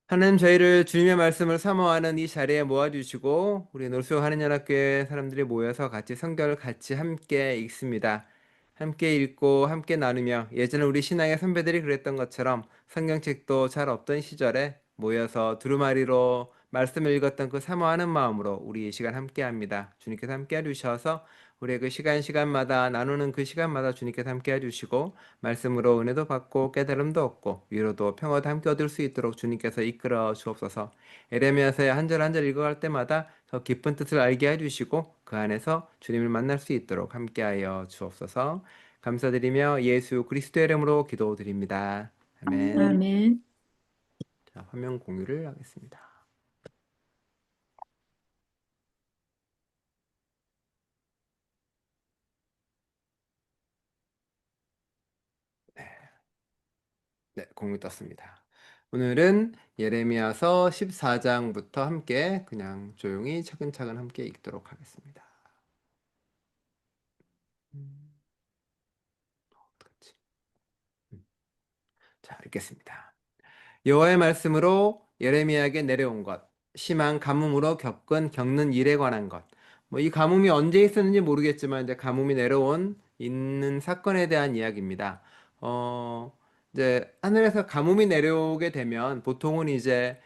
하나님 저희를 주님의 말씀을 사모하는 이 자리에 모아주시고 우리 노수 하느님학교에 사람들이 모여서 같이 성경을 같이 함께 읽습니다. 함께 읽고 함께 나누며 예전에 우리 신앙의 선배들이 그랬던 것처럼 성경책도 잘 없던 시절에 모여서 두루마리로 말씀을 읽었던 그 사모하는 마음으로 우리 이 시간 함께 합니다. 주님께서 함께 해주셔서 우리의 그 시간마다 나누는 그 시간마다 주님께서 함께 해주시고 말씀으로 은혜도 받고 깨달음도 얻고 위로도 평화도 함께 얻을 수 있도록 주님께서 이끌어 주옵소서. 에레미야서의 한 절 한 절 읽어갈 때마다 더 깊은 뜻을 알게 해주시고 그 안에서 주님을 만날 수 있도록 함께하여 주옵소서. 감사드리며 예수 그리스도의 이름으로 기도드립니다. 아멘. 아멘. 자, 화면 공유를 하겠습니다. 네, 공유 떴습니다. 오늘은 예레미야서 14장부터 함께 그냥 조용히 차근차근 함께 읽도록 하겠습니다. 음, 어떡하지? 자, 읽겠습니다. 여호와의 말씀으로 예레미야에게 내려온 것, 심한 가뭄으로 겪는 일에 관한 것. 뭐 이 가뭄이 언제 있었는지 모르겠지만 이제 가뭄이 내려온 있는 사건에 대한 이야기입니다. 어, 이제 하늘에서 가뭄이 내려오게 되면 보통은 이제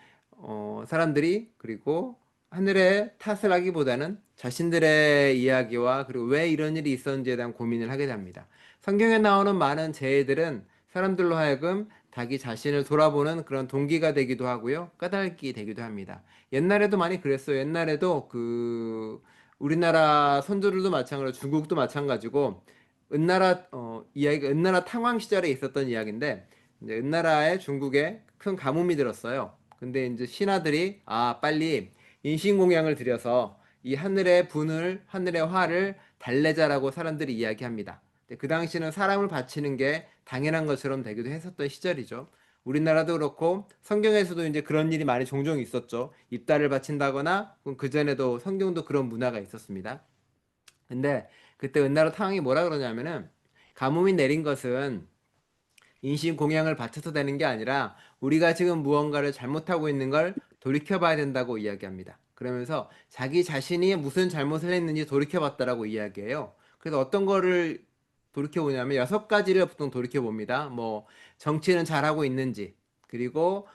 사람들이 그리고 하늘의 탓을 하기보다는 자신들의 이야기와 그리고 왜 이런 일이 있었는지에 대한 고민을 하게 됩니다. 성경에 나오는 많은 재해들은 사람들로 하여금 자기 자신을 돌아보는 그런 동기가 되기도 하고요. 까닭이 되기도 합니다. 옛날에도 많이 그랬어요. 옛날에도 우리나라 선조들도 마찬가지로 중국도 마찬가지고 이야기가 은나라 탕왕 시절에 있었던 이야기인데 이제 은나라에 중국에 큰 가뭄이 들었어요. 근데 이제 신하들이 빨리 인신공양을 들여서 이 하늘의 화를 달래자라고 사람들이 이야기합니다. 그 당시는 사람을 바치는 게 당연한 것처럼 되기도 했었던 시절이죠. 우리나라도 그렇고 성경에서도 이제 그런 일이 많이 종종 있었죠. 입다를 바친다거나 그 전에도 성경도 그런 문화가 있었습니다. 근데 그때 은나라 탕왕이 뭐라 그러냐면은 가뭄이 내린 것은 인신공양을 바쳐서 되는 게 아니라 우리가 지금 무언가를 잘못하고 있는 걸 돌이켜봐야 된다고 이야기합니다. 그러면서 자기 자신이 무슨 잘못을 했는지 돌이켜봤다라고 이야기해요. 그래서 어떤 거를 돌이켜보냐면 6가지를 보통 돌이켜봅니다. 뭐 정치는 잘하고 있는지, 그리고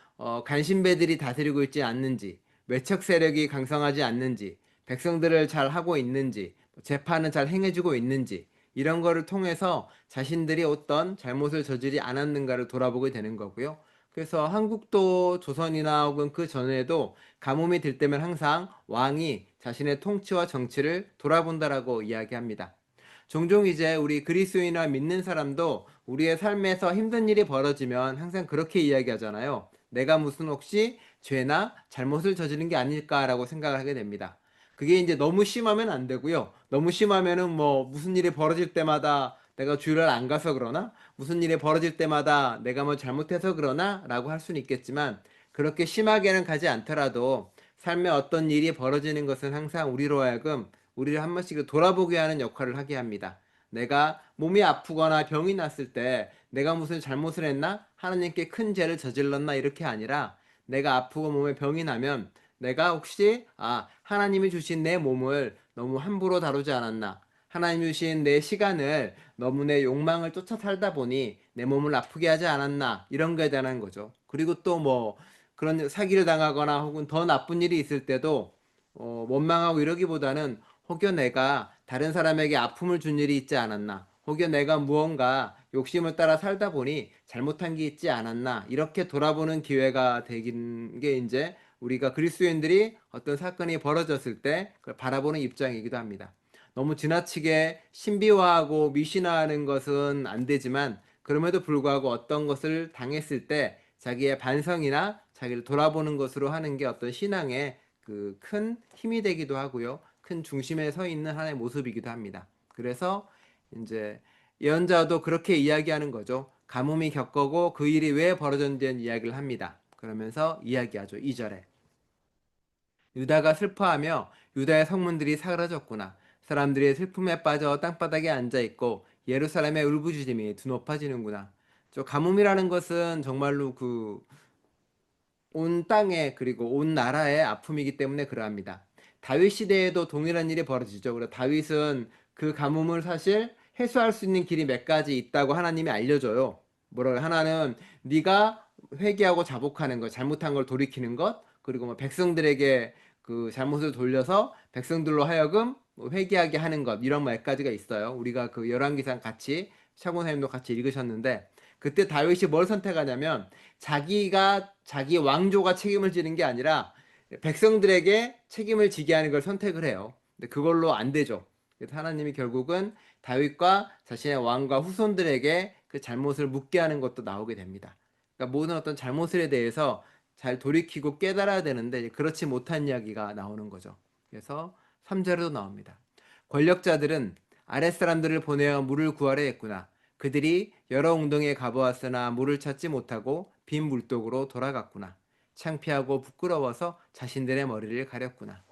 간신배들이 다스리고 있지 않는지, 외척 세력이 강성하지 않는지, 백성들을 잘 하고 있는지, 재판은 잘 행해주고 있는지, 이런 거를 통해서 자신들이 어떤 잘못을 저지르지 않았는가를 돌아보게 되는 거고요. 그래서 한국도 조선이나 혹은 그 전에도 가뭄이 들 때면 항상 왕이 자신의 통치와 정치를 돌아본다라고 이야기합니다. 종종 이제 우리 그리스도인이나 믿는 사람도 우리의 삶에서 힘든 일이 벌어지면 항상 그렇게 이야기하잖아요. 내가 무슨 혹시 죄나 잘못을 저지른 게 아닐까라고 생각을 하게 됩니다. 그게 이제 너무 심하면 안 되고요. 너무 심하면은 뭐 무슨 일이 벌어질 때마다 내가 주일을 안 가서 그러나 무슨 일이 벌어질 때마다 내가 뭐 잘못해서 그러나 라고 할 수는 있겠지만 그렇게 심하게는 가지 않더라도 삶에 어떤 일이 벌어지는 것은 항상 우리로 하여금 우리를 한 번씩 돌아보게 하는 역할을 하게 합니다. 내가 몸이 아프거나 병이 났을 때 내가 무슨 잘못을 했나? 하나님께 큰 죄를 저질렀나? 이렇게 아니라 내가 아프고 몸에 병이 나면 내가 혹시 하나님이 주신 내 몸을 너무 함부로 다루지 않았나? 하나님이 주신 내 시간을 너무 내 욕망을 쫓아 살다 보니 내 몸을 아프게 하지 않았나? 이런 거에 대한 거죠. 그리고 또 뭐 그런 사기를 당하거나 혹은 더 나쁜 일이 있을 때도 원망하고 이러기보다는 혹여 내가 다른 사람에게 아픔을 준 일이 있지 않았나? 혹여 내가 무언가 욕심을 따라 살다 보니 잘못한 게 있지 않았나? 이렇게 돌아보는 기회가 되긴 게 이제 우리가 그리스도인들이 어떤 사건이 벌어졌을 때 그걸 바라보는 입장이기도 합니다. 너무 지나치게 신비화하고 미신화하는 것은 안 되지만 그럼에도 불구하고 어떤 것을 당했을 때 자기의 반성이나 자기를 돌아보는 것으로 하는 게 어떤 신앙의 그 큰 힘이 되기도 하고요. 큰 중심에 서 있는 하나의 모습이기도 합니다. 그래서 이제 예언자도 그렇게 이야기하는 거죠. 가뭄이 겪고 그 일이 왜 벌어졌는지 이야기를 합니다. 그러면서 이야기하죠. 2절에 유다가 슬퍼하며 유다의 성문들이 사라졌구나. 사람들이 슬픔에 빠져 땅바닥에 앉아 있고 예루살렘의 울부짖음이 드높아지는구나. 저 가뭄이라는 것은 정말로 온 땅에 그리고 온 나라의 아픔이기 때문에 그러합니다. 다윗 시대에도 동일한 일이 벌어지죠. 그래서 다윗은 그 가뭄을 사실 해소할 수 있는 길이 몇 가지 있다고 하나님이 알려줘요. 뭐라 하나는 네가 회개하고 자복하는 것, 잘못한 걸 돌이키는 것, 그리고 뭐 백성들에게 그 잘못을 돌려서 백성들로 하여금 뭐 회개하게 하는 것, 이런 몇 가지가 있어요. 우리가 그 열왕기상 같이 차고사님도 같이 읽으셨는데, 그때 다윗이 뭘 선택하냐면 자기가 자기 왕조가 책임을 지는 게 아니라 백성들에게 책임을 지게 하는 걸 선택을 해요. 근데 그걸로 안 되죠. 그래서 하나님이 결국은 다윗과 자신의 왕과 후손들에게 그 잘못을 묻게 하는 것도 나오게 됩니다. 그러니까 모든 어떤 잘못에 대해서 잘 돌이키고 깨달아야 되는데 그렇지 못한 이야기가 나오는 거죠. 그래서 3절에도 나옵니다. 권력자들은 아랫사람들을 보내어 물을 구하려 했구나. 그들이 여러 웅덩이에 가보았으나 물을 찾지 못하고 빈 물독으로 돌아갔구나. 창피하고 부끄러워서 자신들의 머리를 가렸구나.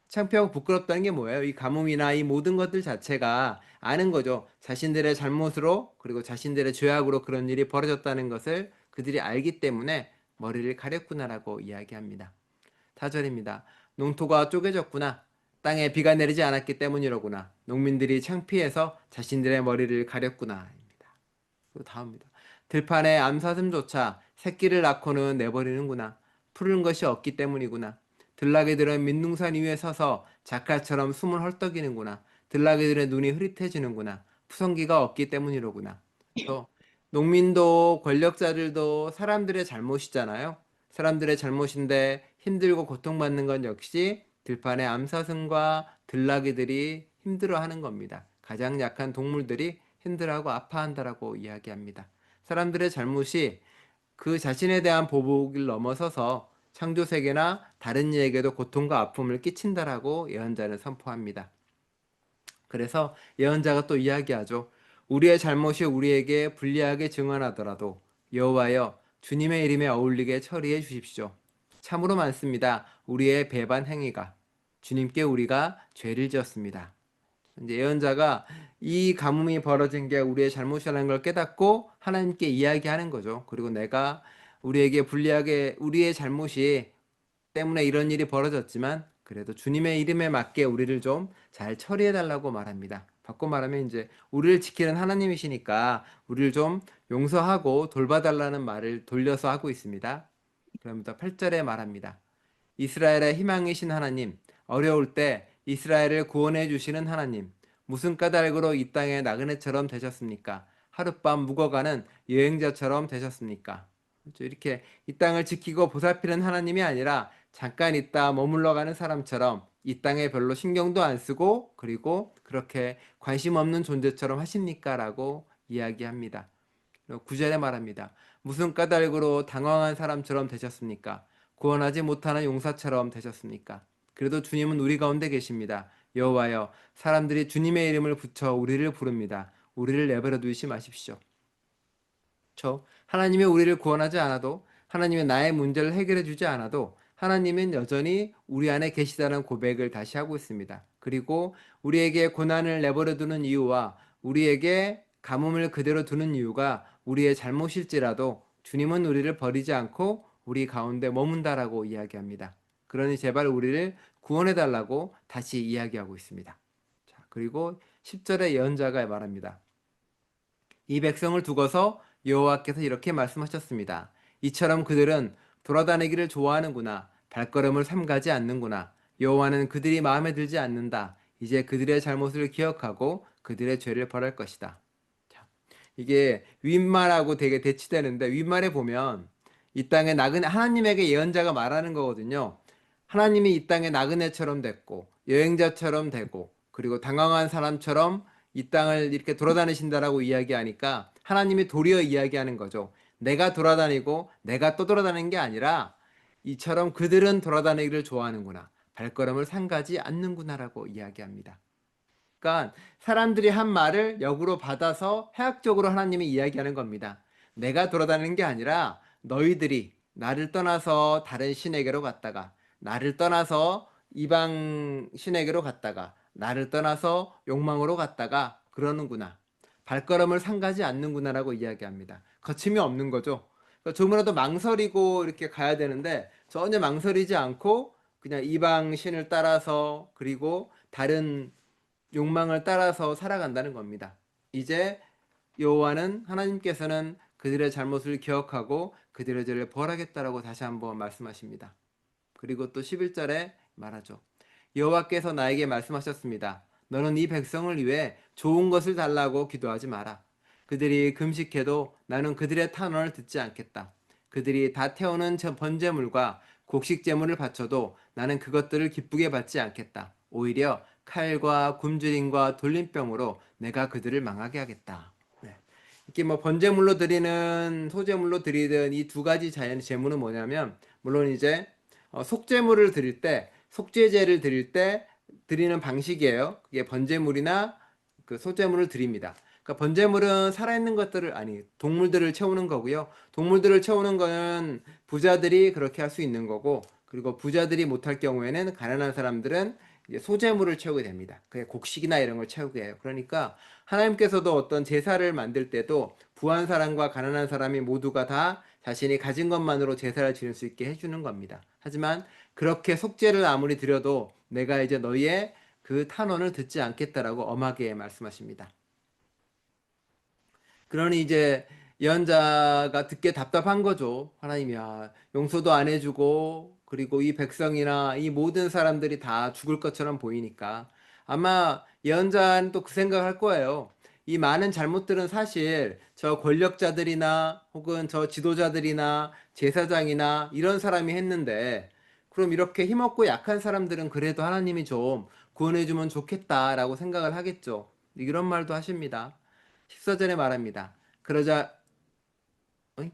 창피하고 부끄럽다는 게 뭐예요? 이 가뭄이나 이 모든 것들 자체가 아는 거죠. 자신들의 잘못으로 그리고 자신들의 죄악으로 그런 일이 벌어졌다는 것을 그들이 알기 때문에 머리를 가렸구나라고 이야기합니다. 4절입니다. 농토가 쪼개졌구나. 땅에 비가 내리지 않았기 때문이로구나. 농민들이 창피해서 자신들의 머리를 가렸구나. 또 다음입니다. 들판에 암사슴조차 새끼를 낳고는 내버리는구나. 푸른 것이 없기 때문이구나. 들나귀들은 민둥산 위에 서서 작갈처럼 숨을 헐떡이는구나. 들나귀들의 눈이 흐릿해지는구나. 푸성기가 없기 때문이로구나. 또 농민도 권력자들도 사람들의 잘못이잖아요. 사람들의 잘못인데 힘들고 고통받는 건 역시 들판의 암사슴과 들나귀들이 힘들어하는 겁니다. 가장 약한 동물들이 힘들어하고 아파한다라고 이야기합니다. 사람들의 잘못이 그 자신에 대한 보복을 넘어서서 창조 세계나 다른 이에게도 고통과 아픔을 끼친다라고 예언자는 선포합니다. 그래서 예언자가 또 이야기하죠. 우리의 잘못이 우리에게 불리하게 증언하더라도 여호와여 주님의 이름에 어울리게 처리해 주십시오. 참으로 많습니다. 우리의 배반 행위가 주님께 우리가 죄를 지었습니다. 이제 예언자가 이 가뭄이 벌어진 게 우리의 잘못이라는 걸 깨닫고 하나님께 이야기하는 거죠. 그리고 내가 우리에게 불리하게 우리의 잘못이 때문에 이런 일이 벌어졌지만 그래도 주님의 이름에 맞게 우리를 좀 잘 처리해 달라고 말합니다. 바꿔 말하면 이제 우리를 지키는 하나님이시니까 우리를 좀 용서하고 돌봐달라는 말을 돌려서 하고 있습니다. 그러면서 8절에 말합니다. 이스라엘의 희망이신 하나님, 어려울 때 이스라엘을 구원해 주시는 하나님, 무슨 까닭으로 이 땅에 나그네처럼 되셨습니까? 하룻밤 묵어가는 여행자처럼 되셨습니까? 그렇죠? 이렇게 이 땅을 지키고 보살피는 하나님이 아니라 잠깐 있다 머물러가는 사람처럼 이 땅에 별로 신경도 안 쓰고 그리고 그렇게 관심 없는 존재처럼 하십니까? 라고 이야기합니다. 9절에 말합니다. 무슨 까닭으로 당황한 사람처럼 되셨습니까? 구원하지 못하는 용사처럼 되셨습니까? 그래도 주님은 우리 가운데 계십니다. 여호와여, 사람들이 주님의 이름을 붙여 우리를 부릅니다. 우리를 내버려 두지 마십시오. 하나님이 우리를 구원하지 않아도 하나님이 나의 문제를 해결해 주지 않아도 하나님은 여전히 우리 안에 계시다는 고백을 다시 하고 있습니다. 그리고 우리에게 고난을 내버려 두는 이유와 우리에게 가뭄을 그대로 두는 이유가 우리의 잘못일지라도 주님은 우리를 버리지 않고 우리 가운데 머문다라고 이야기합니다. 그러니 제발 우리를 구원해 달라고 다시 이야기하고 있습니다. 자, 그리고 10절의 예언자가 말합니다. 이 백성을 두고서 여호와께서 이렇게 말씀하셨습니다. 이처럼 그들은 돌아다니기를 좋아하는구나. 발걸음을 삼가지 않는구나. 여호와는 그들이 마음에 들지 않는다. 이제 그들의 잘못을 기억하고 그들의 죄를 벌할 것이다. 자, 이게 윗말하고 되게 대치되는데 윗말에 보면 이 땅에 나그네 하나님에게 예언자가 말하는 거거든요. 하나님이 이 땅에 나그네처럼 됐고 여행자처럼 되고 그리고 당황한 사람처럼 이 땅을 이렇게 돌아다니신다라고 이야기하니까 하나님이 도리어 이야기하는 거죠. 내가 돌아다니고 내가 또 돌아다니는 게 아니라 이처럼 그들은 돌아다니기를 좋아하는구나. 발걸음을 삼가지 않는구나라고 이야기합니다. 그러니까 사람들이 한 말을 역으로 받아서 해학적으로 하나님이 이야기하는 겁니다. 내가 돌아다니는 게 아니라 너희들이 나를 떠나서 다른 신에게로 갔다가 나를 떠나서 이방 신에게로 갔다가 나를 떠나서 욕망으로 갔다가 그러는구나. 발걸음을 삼가지 않는구나라고 이야기합니다. 거침이 없는 거죠. 그러니까 조금이라도 망설이고 이렇게 가야 되는데 전혀 망설이지 않고 그냥 이방 신을 따라서 그리고 다른 욕망을 따라서 살아간다는 겁니다. 이제 여호와는 하나님께서는 그들의 잘못을 기억하고 그들의 죄를 벌하겠다라고 다시 한번 말씀하십니다. 그리고 또 11절에 말하죠. 여호와께서 나에게 말씀하셨습니다. 너는 이 백성을 위해 좋은 것을 달라고 기도하지 마라. 그들이 금식해도 나는 그들의 탄원을 듣지 않겠다. 그들이 다 태우는 번제물과 곡식 제물을 바쳐도 나는 그것들을 기쁘게 받지 않겠다. 오히려 칼과 굶주림과 돌림병으로 내가 그들을 망하게 하겠다. 네. 이렇게 뭐 번제물로 드리는 소제물로 드리든 이 두 가지 자연 제물은 뭐냐면 물론 이제 속제물을 드릴 때 속죄제를 드릴 때 드리는 방식이에요. 그게 번제물이나 그 소제물을 드립니다. 그러니까 번제물은 살아있는 것들을 아니 동물들을 채우는 거고요. 동물들을 채우는 거는 부자들이 그렇게 할 수 있는 거고 그리고 부자들이 못할 경우에는 가난한 사람들은 이제 소제물을 채우게 됩니다. 그게 곡식이나 이런 걸 채우게 해요. 그러니까 하나님께서도 어떤 제사를 만들 때도 부한 사람과 가난한 사람이 모두가 다 자신이 가진 것만으로 제사를 지낼 수 있게 해주는 겁니다. 하지만 그렇게 속죄를 아무리 드려도 내가 이제 너희의 그 탄원을 듣지 않겠다라고 엄하게 말씀하십니다. 그러니 이제 예언자가 듣기에 답답한 거죠. 하나님이야, 용서도 안 해주고, 그리고 이 백성이나 이 모든 사람들이 다 죽을 것처럼 보이니까. 아마 예언자는 또 그 생각할 거예요. 이 많은 잘못들은 사실 저 권력자들이나 혹은 저 지도자들이나 제사장이나 이런 사람이 했는데, 그럼 이렇게 힘없고 약한 사람들은 그래도 하나님이 좀 구원해주면 좋겠다라고 생각을 하겠죠. 이런 말도 하십니다. 14절에 말합니다. 그러자 어이?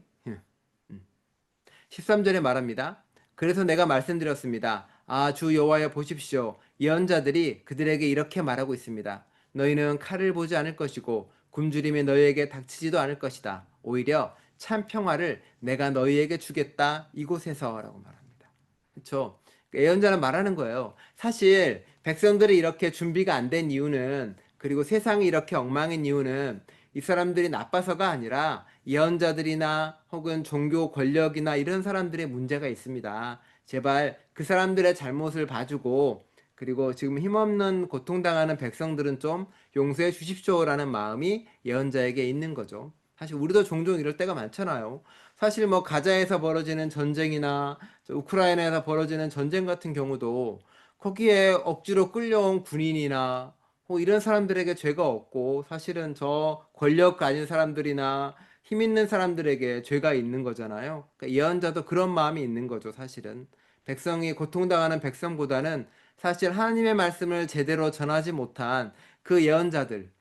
13절에 말합니다. 그래서 내가 말씀드렸습니다. 아, 주 여호와여 보십시오. 예언자들이 그들에게 이렇게 말하고 있습니다. 너희는 칼을 보지 않을 것이고 굶주림이 너희에게 닥치지도 않을 것이다. 오히려 참 평화를 내가 너희에게 주겠다. 이곳에서라고 말합니다. 그렇죠? 예언자는 말하는 거예요. 사실 백성들이 이렇게 준비가 안 된 이유는 그리고 세상이 이렇게 엉망인 이유는 이 사람들이 나빠서가 아니라 예언자들이나 혹은 종교 권력이나 이런 사람들의 문제가 있습니다. 제발 그 사람들의 잘못을 봐주고 그리고 지금 힘없는 고통당하는 백성들은 좀 용서해 주십시오라는 마음이 예언자에게 있는 거죠. 사실 우리도 종종 이럴 때가 많잖아요. 사실 뭐 가자에서 벌어지는 전쟁이나 우크라이나에서 벌어지는 전쟁 같은 경우도 거기에 억지로 끌려온 군인이나 이런 사람들에게 죄가 없고 사실은 저 권력 가진 사람들이나 힘 있는 사람들에게 죄가 있는 거잖아요. 그러니까 예언자도 그런 마음이 있는 거죠, 사실은. 백성이 고통당하는 백성보다는 사실 하나님의 말씀을 제대로 전하지 못한 그 예언자들,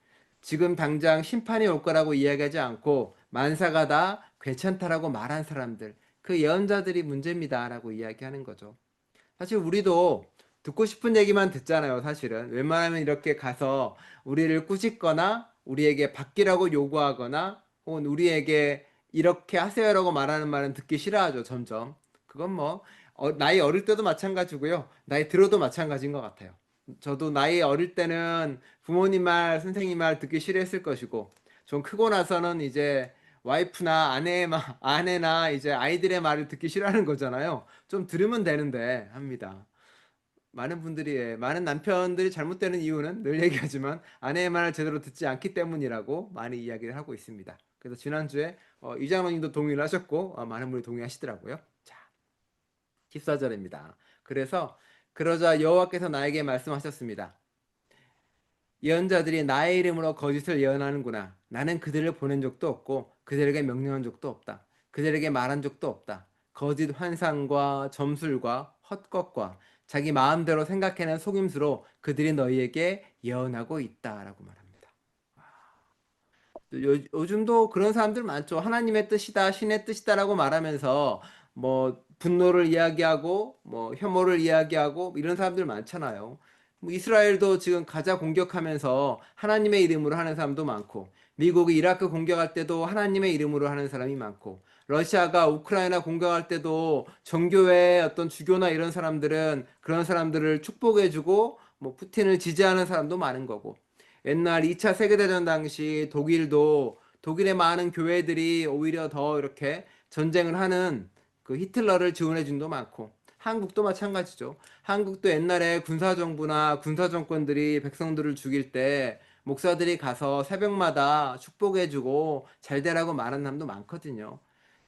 지금 당장 심판이 올 거라고 이야기하지 않고 만사가 다 괜찮다라고 말한 사람들, 그 예언자들이 문제입니다라고 이야기하는 거죠. 사실 우리도 듣고 싶은 얘기만 듣잖아요, 사실은. 웬만하면 이렇게 가서 우리를 꾸짖거나 우리에게 바뀌라고 요구하거나 혹은 우리에게 이렇게 하세요라고 말하는 말은 듣기 싫어하죠, 점점. 그건 뭐 나이 어릴 때도 마찬가지고요. 나이 들어도 마찬가지인 것 같아요. 저도 나이 어릴 때는 부모님 말, 선생님 말 듣기 싫어했을 것이고 좀 크고 나서는 이제 와이프나 아내나 이제 아이들의 말을 듣기 싫어하는 거잖아요. 좀 들으면 되는데 합니다. 많은 분들이 많은 남편들이 잘못되는 이유는 늘 얘기하지만 아내의 말을 제대로 듣지 않기 때문이라고 많이 이야기를 하고 있습니다. 그래서 지난주에 이장로님도 동의를 하셨고 많은 분이 동의하시더라고요. 자, 14절입니다. 그래서 그러자 여호와께서 나에게 말씀하셨습니다. 예언자들이 나의 이름으로 거짓을 예언하는구나. 나는 그들을 보낸 적도 없고 그들에게 명령한 적도 없다. 그들에게 말한 적도 없다. 거짓 환상과 점술과 헛것과 자기 마음대로 생각해낸 속임수로 그들이 너희에게 예언하고 있다라고 말합니다. 요즘도 그런 사람들 많죠. 하나님의 뜻이다, 신의 뜻이다라고 말하면서 뭐 분노를 이야기하고 뭐 혐오를 이야기하고 이런 사람들 많잖아요. 뭐 이스라엘도 지금 가자 공격하면서 하나님의 이름으로 하는 사람도 많고 미국이 이라크 공격할 때도 하나님의 이름으로 하는 사람이 많고 러시아가 우크라이나 공격할 때도 정교회 어떤 주교나 이런 사람들은 그런 사람들을 축복해주고 뭐 푸틴을 지지하는 사람도 많은 거고 옛날 2차 세계대전 당시 독일도 독일의 많은 교회들이 오히려 더 이렇게 전쟁을 하는 그 히틀러를 지원해 준 도 많고, 한국도 마찬가지죠. 한국도 옛날에 군사정부나 군사정권들이 백성들을 죽일 때 목사들이 가서 새벽마다 축복해주고 잘 되라고 말하는 사람도 많거든요.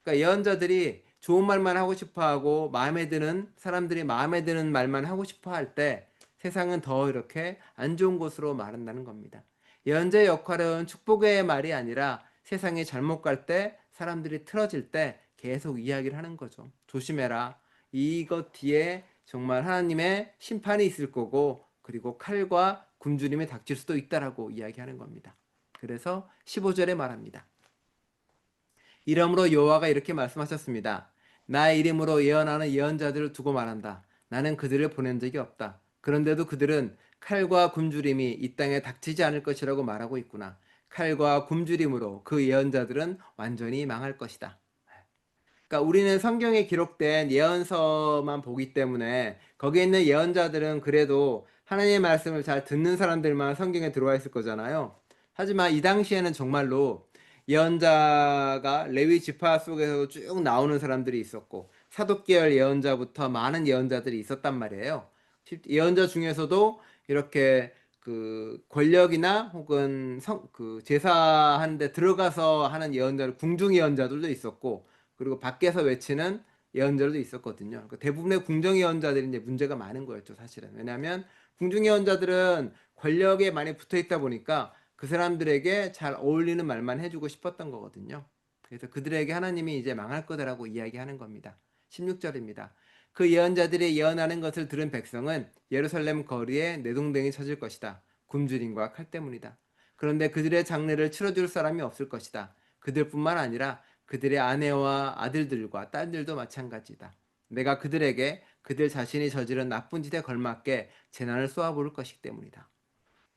그러니까 예언자들이 좋은 말만 하고 싶어 하고 마음에 드는 사람들이 마음에 드는 말만 하고 싶어 할 때 세상은 더 이렇게 안 좋은 곳으로 말한다는 겁니다. 예언자의 역할은 축복의 말이 아니라 세상이 잘못 갈 때, 사람들이 틀어질 때 계속 이야기를 하는 거죠. 조심해라. 이것 뒤에 정말 하나님의 심판이 있을 거고, 그리고 칼과 굶주림이 닥칠 수도 있다라고 이야기하는 겁니다. 그래서 15절에 말합니다. 이러므로 여호와가 이렇게 말씀하셨습니다. 나의 이름으로 예언하는 예언자들을 두고 말한다. 나는 그들을 보낸 적이 없다. 그런데도 그들은 칼과 굶주림이 이 땅에 닥치지 않을 것이라고 말하고 있구나. 칼과 굶주림으로 그 예언자들은 완전히 망할 것이다. 그러니까 우리는 성경에 기록된 예언서만 보기 때문에 거기에 있는 예언자들은 그래도 하나님의 말씀을 잘 듣는 사람들만 성경에 들어와 있을 거잖아요. 하지만 이 당시에는 정말로 예언자가 레위 지파 속에서 쭉 나오는 사람들이 있었고, 사독계열 예언자부터 많은 예언자들이 있었단 말이에요. 예언자 중에서도 이렇게 그 권력이나 혹은 그 제사하는데 들어가서 하는 예언자들, 궁중 예언자들도 있었고, 그리고 밖에서 외치는 예언자들도 있었거든요. 그러니까 대부분의 궁정 예언자들이 이제 문제가 많은 거였죠, 사실은. 왜냐하면 궁중 예언자들은 권력에 많이 붙어 있다 보니까 그 사람들에게 잘 어울리는 말만 해주고 싶었던 거거든요. 그래서 그들에게 하나님이 이제 망할 거다라고 이야기하는 겁니다. 16절입니다. 그 예언자들이 예언하는 것을 들은 백성은 예루살렘 거리에 내동댕이 쳐질 것이다. 굶주림과 칼 때문이다. 그런데 그들의 장례를 치러줄 사람이 없을 것이다. 그들뿐만 아니라 그들의 아내와 아들들과 딸들도 마찬가지다. 내가 그들에게 그들 자신이 저지른 나쁜 짓에 걸맞게 재난을 쏘아부을 것이기 때문이다.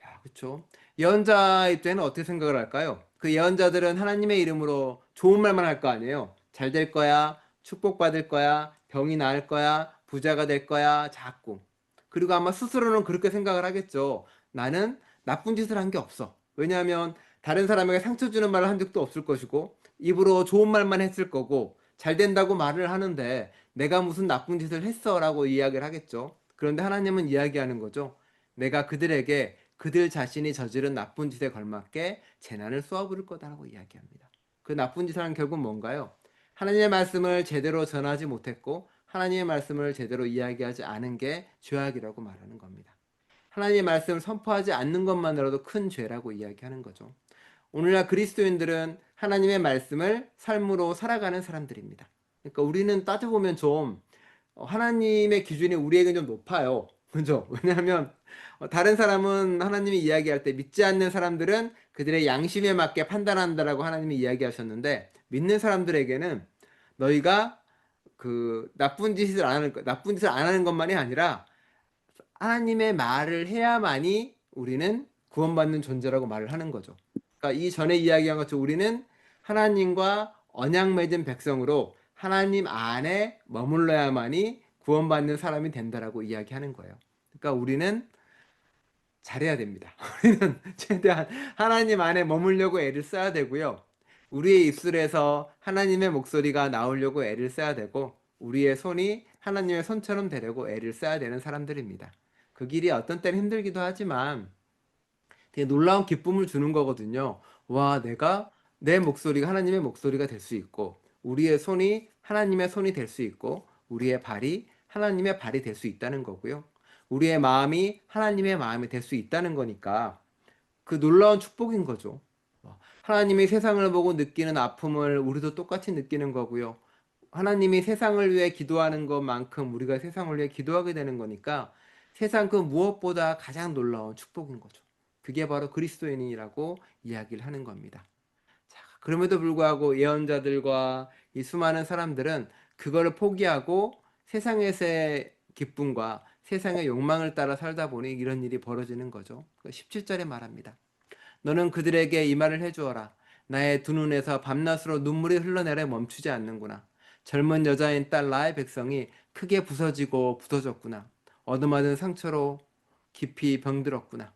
야, 그렇죠. 예언자일 때는 어떻게 생각을 할까요? 그 예언자들은 하나님의 이름으로 좋은 말만 할 거 아니에요. 잘 될 거야, 축복받을 거야, 병이 나을 거야, 부자가 될 거야, 자꾸. 그리고 아마 스스로는 그렇게 생각을 하겠죠. 나는 나쁜 짓을 한 게 없어. 왜냐하면 다른 사람에게 상처 주는 말을 한 적도 없을 것이고, 입으로 좋은 말만 했을 거고, 잘 된다고 말을 하는데 내가 무슨 나쁜 짓을 했어라고 이야기를 하겠죠. 그런데 하나님은 이야기하는 거죠. 내가 그들에게 그들 자신이 저지른 나쁜 짓에 걸맞게 재난을 쏘아부를 거다라고 이야기합니다. 그 나쁜 짓을 한 결국 뭔가요? 하나님의 말씀을 제대로 전하지 못했고 하나님의 말씀을 제대로 이야기하지 않은 게 죄악이라고 말하는 겁니다. 하나님의 말씀을 선포하지 않는 것만으로도 큰 죄라고 이야기하는 거죠. 오늘날 그리스도인들은 하나님의 말씀을 삶으로 살아가는 사람들입니다. 그러니까 우리는 따져보면 좀 하나님의 기준이 우리에게 좀 높아요. 그죠? 왜냐하면 다른 사람은 하나님이 이야기할 때 믿지 않는 사람들은 그들의 양심에 맞게 판단한다라고 하나님이 이야기하셨는데, 믿는 사람들에게는 너희가 그 나쁜 짓을 안 하는 것만이 아니라 하나님의 말을 해야만이 우리는 구원받는 존재라고 말을 하는 거죠. 그러니까 이 전에 이야기한 것처럼 우리는 하나님과 언약 맺은 백성으로 하나님 안에 머물러야만이 구원받는 사람이 된다라고 이야기하는 거예요. 그러니까 우리는 잘해야 됩니다. 우리는 최대한 하나님 안에 머물려고 애를 써야 되고요. 우리의 입술에서 하나님의 목소리가 나오려고 애를 써야 되고, 우리의 손이 하나님의 손처럼 되려고 애를 써야 되는 사람들입니다. 그 길이 어떤 때는 힘들기도 하지만 되게 놀라운 기쁨을 주는 거거든요. 와, 내가 내 목소리가 하나님의 목소리가 될 수 있고, 우리의 손이 하나님의 손이 될 수 있고, 우리의 발이 하나님의 발이 될 수 있다는 거고요. 우리의 마음이 하나님의 마음이 될 수 있다는 거니까 그 놀라운 축복인 거죠. 하나님이 세상을 보고 느끼는 아픔을 우리도 똑같이 느끼는 거고요. 하나님이 세상을 위해 기도하는 것만큼 우리가 세상을 위해 기도하게 되는 거니까 세상 그 무엇보다 가장 놀라운 축복인 거죠. 그게 바로 그리스도인이라고 이야기를 하는 겁니다. 자, 그럼에도 불구하고 예언자들과 이 수많은 사람들은 그거를 포기하고 세상에서의 기쁨과 세상의 욕망을 따라 살다 보니 이런 일이 벌어지는 거죠. 17절에 말합니다. 너는 그들에게 이 말을 해주어라. 나의 두 눈에서 밤낮으로 눈물이 흘러내려 멈추지 않는구나. 젊은 여자인 딸 나의 백성이 크게 부서지고 부서졌구나. 얻어맞은 상처로 깊이 병들었구나.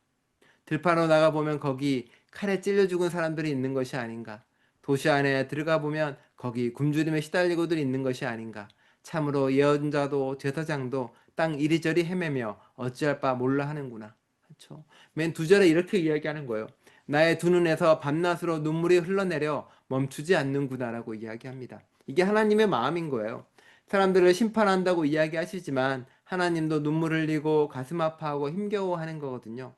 들판으로 나가보면 거기 칼에 찔려 죽은 사람들이 있는 것이 아닌가. 도시 안에 들어가 보면 거기 굶주림에 시달리고들 있는 것이 아닌가. 참으로 예언자도 제사장도 땅 이리저리 헤매며 어찌할 바 몰라 하는구나. 그렇죠. 맨 두 절에 이렇게 이야기하는 거예요. 나의 두 눈에서 밤낮으로 눈물이 흘러내려 멈추지 않는구나라고 이야기합니다. 이게 하나님의 마음인 거예요. 사람들을 심판한다고 이야기하시지만 하나님도 눈물 흘리고 가슴 아파하고 힘겨워하는 거거든요.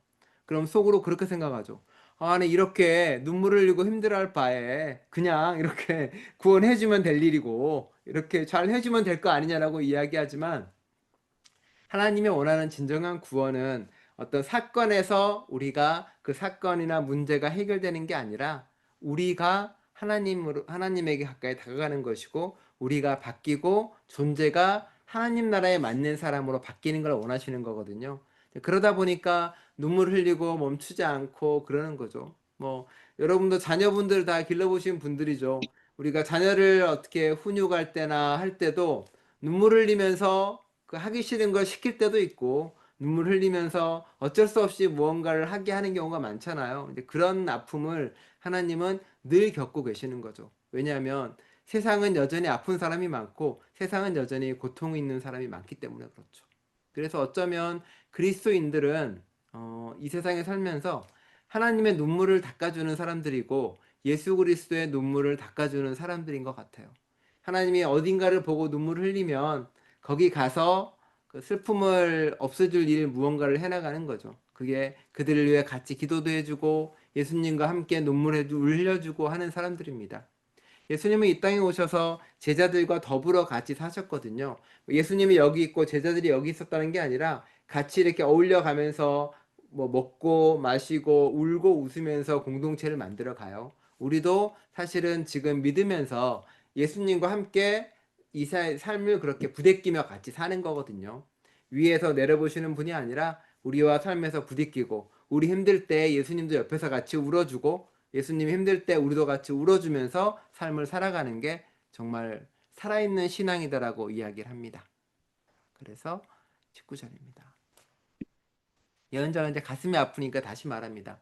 그럼 속으로 그렇게 생각하죠. 아니 이렇게 눈물 흘리고 힘들어할 바에 그냥 이렇게 구원해주면 될 일이고 이렇게 잘 해주면 될 거 아니냐라고 이야기하지만 하나님의 원하는 진정한 구원은 어떤 사건에서 우리가 그 사건이나 문제가 해결되는 게 아니라 우리가 하나님에게 가까이 다가가는 것이고 우리가 바뀌고 존재가 하나님 나라에 맞는 사람으로 바뀌는 걸 원하시는 거거든요. 그러다 보니까 눈물 흘리고 멈추지 않고 그러는 거죠. 뭐 여러분도 자녀분들 다 길러보신 분들이죠. 우리가 자녀를 어떻게 훈육할 때나 할 때도 눈물 흘리면서 그 하기 싫은 걸 시킬 때도 있고 눈물 흘리면서 어쩔 수 없이 무언가를 하게 하는 경우가 많잖아요. 근데 그런 아픔을 하나님은 늘 겪고 계시는 거죠. 왜냐하면 세상은 여전히 아픈 사람이 많고 세상은 여전히 고통이 있는 사람이 많기 때문에 그렇죠. 그래서 어쩌면 그리스도인들은 이 세상에 살면서 하나님의 눈물을 닦아주는 사람들이고 예수 그리스도의 눈물을 닦아주는 사람들인 것 같아요. 하나님이 어딘가를 보고 눈물을 흘리면 거기 가서 그 슬픔을 없애줄 일 무언가를 해나가는 거죠. 그게 그들을 위해 같이 기도도 해주고 예수님과 함께 눈물을 흘려주고 하는 사람들입니다. 예수님은 이 땅에 오셔서 제자들과 더불어 같이 사셨거든요. 예수님이 여기 있고 제자들이 여기 있었다는 게 아니라 같이 이렇게 어울려 가면서 뭐 먹고 마시고 울고 웃으면서 공동체를 만들어 가요. 우리도 사실은 지금 믿으면서 예수님과 함께 이 삶을 그렇게 부대끼며 같이 사는 거거든요. 위에서 내려보시는 분이 아니라 우리와 삶에서 부대끼고 우리 힘들 때 예수님도 옆에서 같이 울어주고 예수님이 힘들 때 우리도 같이 울어주면서 삶을 살아가는 게 정말 살아있는 신앙이다라고 이야기를 합니다. 그래서 19절입니다. 예언자가 이제 가슴이 아프니까 다시 말합니다.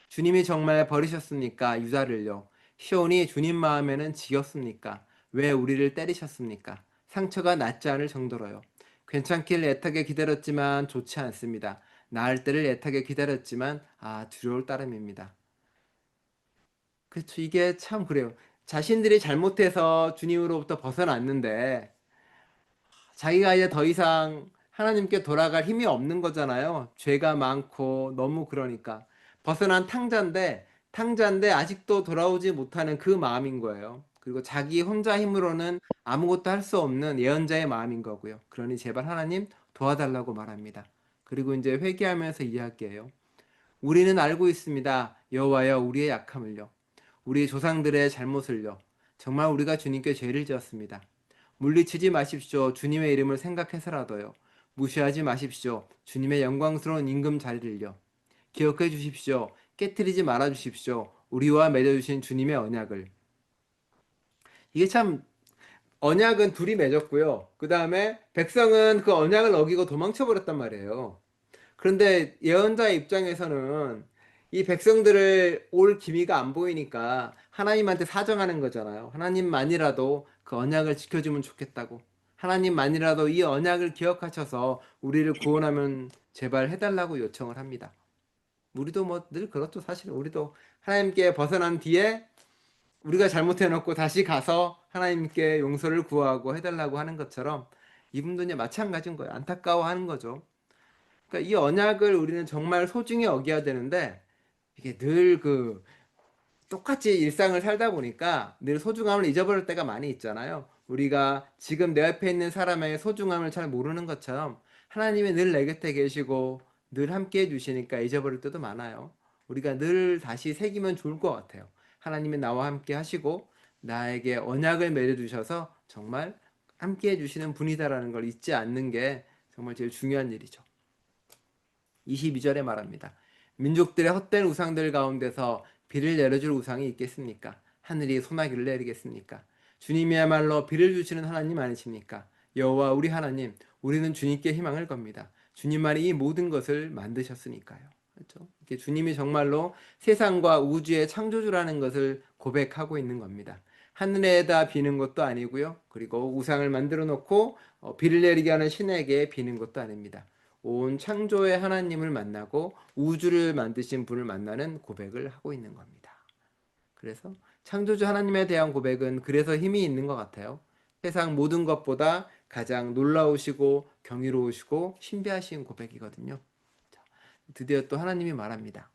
주님이 정말 버리셨습니까? 유다를요. 시온이 주님 마음에는 지었습니까? 왜 우리를 때리셨습니까? 상처가 낫지 않을 정도로요. 괜찮길 애타게 기다렸지만 좋지 않습니다. 나을 때를 애타게 기다렸지만 두려울 따름입니다. 그렇죠. 이게 참 그래요. 자신들이 잘못해서 주님으로부터 벗어났는데 자기가 이제 더 이상 하나님께 돌아갈 힘이 없는 거잖아요. 죄가 많고 너무 그러니까. 벗어난 탕자인데 아직도 돌아오지 못하는 그 마음인 거예요. 그리고 자기 혼자 힘으로는 아무것도 할 수 없는 예언자의 마음인 거고요. 그러니 제발 하나님 도와달라고 말합니다. 그리고 이제 회개하면서 이야기해요. 우리는 알고 있습니다. 여호와여 우리의 약함을요. 우리 조상들의 잘못을요. 정말 우리가 주님께 죄를 지었습니다. 물리치지 마십시오. 주님의 이름을 생각해서라도요. 무시하지 마십시오. 주님의 영광스러운 임금 자리를요. 기억해 주십시오. 깨뜨리지 말아 주십시오. 우리와 맺어주신 주님의 언약을. 이게 참 언약은 둘이 맺었고요. 그 다음에 백성은 그 언약을 어기고 도망쳐 버렸단 말이에요. 그런데 예언자의 입장에서는 이 백성들을 올 기미가 안 보이니까 하나님한테 사정하는 거잖아요. 하나님만이라도 그 언약을 지켜주면 좋겠다고. 하나님만이라도 이 언약을 기억하셔서 우리를 구원하면 제발 해달라고 요청을 합니다. 우리도 뭐 늘 그렇죠. 사실 우리도 하나님께 벗어난 뒤에 우리가 잘못해놓고 다시 가서 하나님께 용서를 구하고 해달라고 하는 것처럼 이분도 이제 마찬가지인 거예요. 안타까워하는 거죠. 그러니까 이 언약을 우리는 정말 소중히 여겨야 되는데 이게 늘 그 똑같이 일상을 살다 보니까 늘 소중함을 잊어버릴 때가 많이 있잖아요. 우리가 지금 내 옆에 있는 사람의 소중함을 잘 모르는 것처럼 하나님이 늘 내 곁에 계시고 늘 함께 해주시니까 잊어버릴 때도 많아요. 우리가 늘 다시 새기면 좋을 것 같아요. 하나님이 나와 함께 하시고 나에게 언약을 맺어주셔서 정말 함께 해주시는 분이다라는 걸 잊지 않는 게 정말 제일 중요한 일이죠. 22절에 말합니다. 민족들의 헛된 우상들 가운데서 비를 내려줄 우상이 있겠습니까? 하늘이 소나기를 내리겠습니까? 주님이야말로 비를 주시는 하나님 아니십니까? 여호와 우리 하나님, 우리는 주님께 희망을 겁니다. 주님만이 이 모든 것을 만드셨으니까요. 그렇죠? 이렇게 주님이 정말로 세상과 우주의 창조주라는 것을 고백하고 있는 겁니다. 하늘에다 비는 것도 아니고요. 그리고 우상을 만들어 놓고 비를 내리게 하는 신에게 비는 것도 아닙니다. 온 창조의 하나님을 만나고 우주를 만드신 분을 만나는 고백을 하고 있는 겁니다. 그래서 창조주 하나님에 대한 고백은 그래서 힘이 있는 것 같아요. 세상 모든 것보다 가장 놀라우시고 경이로우시고 신비하신 고백이거든요. 자, 드디어 또 하나님이 말합니다.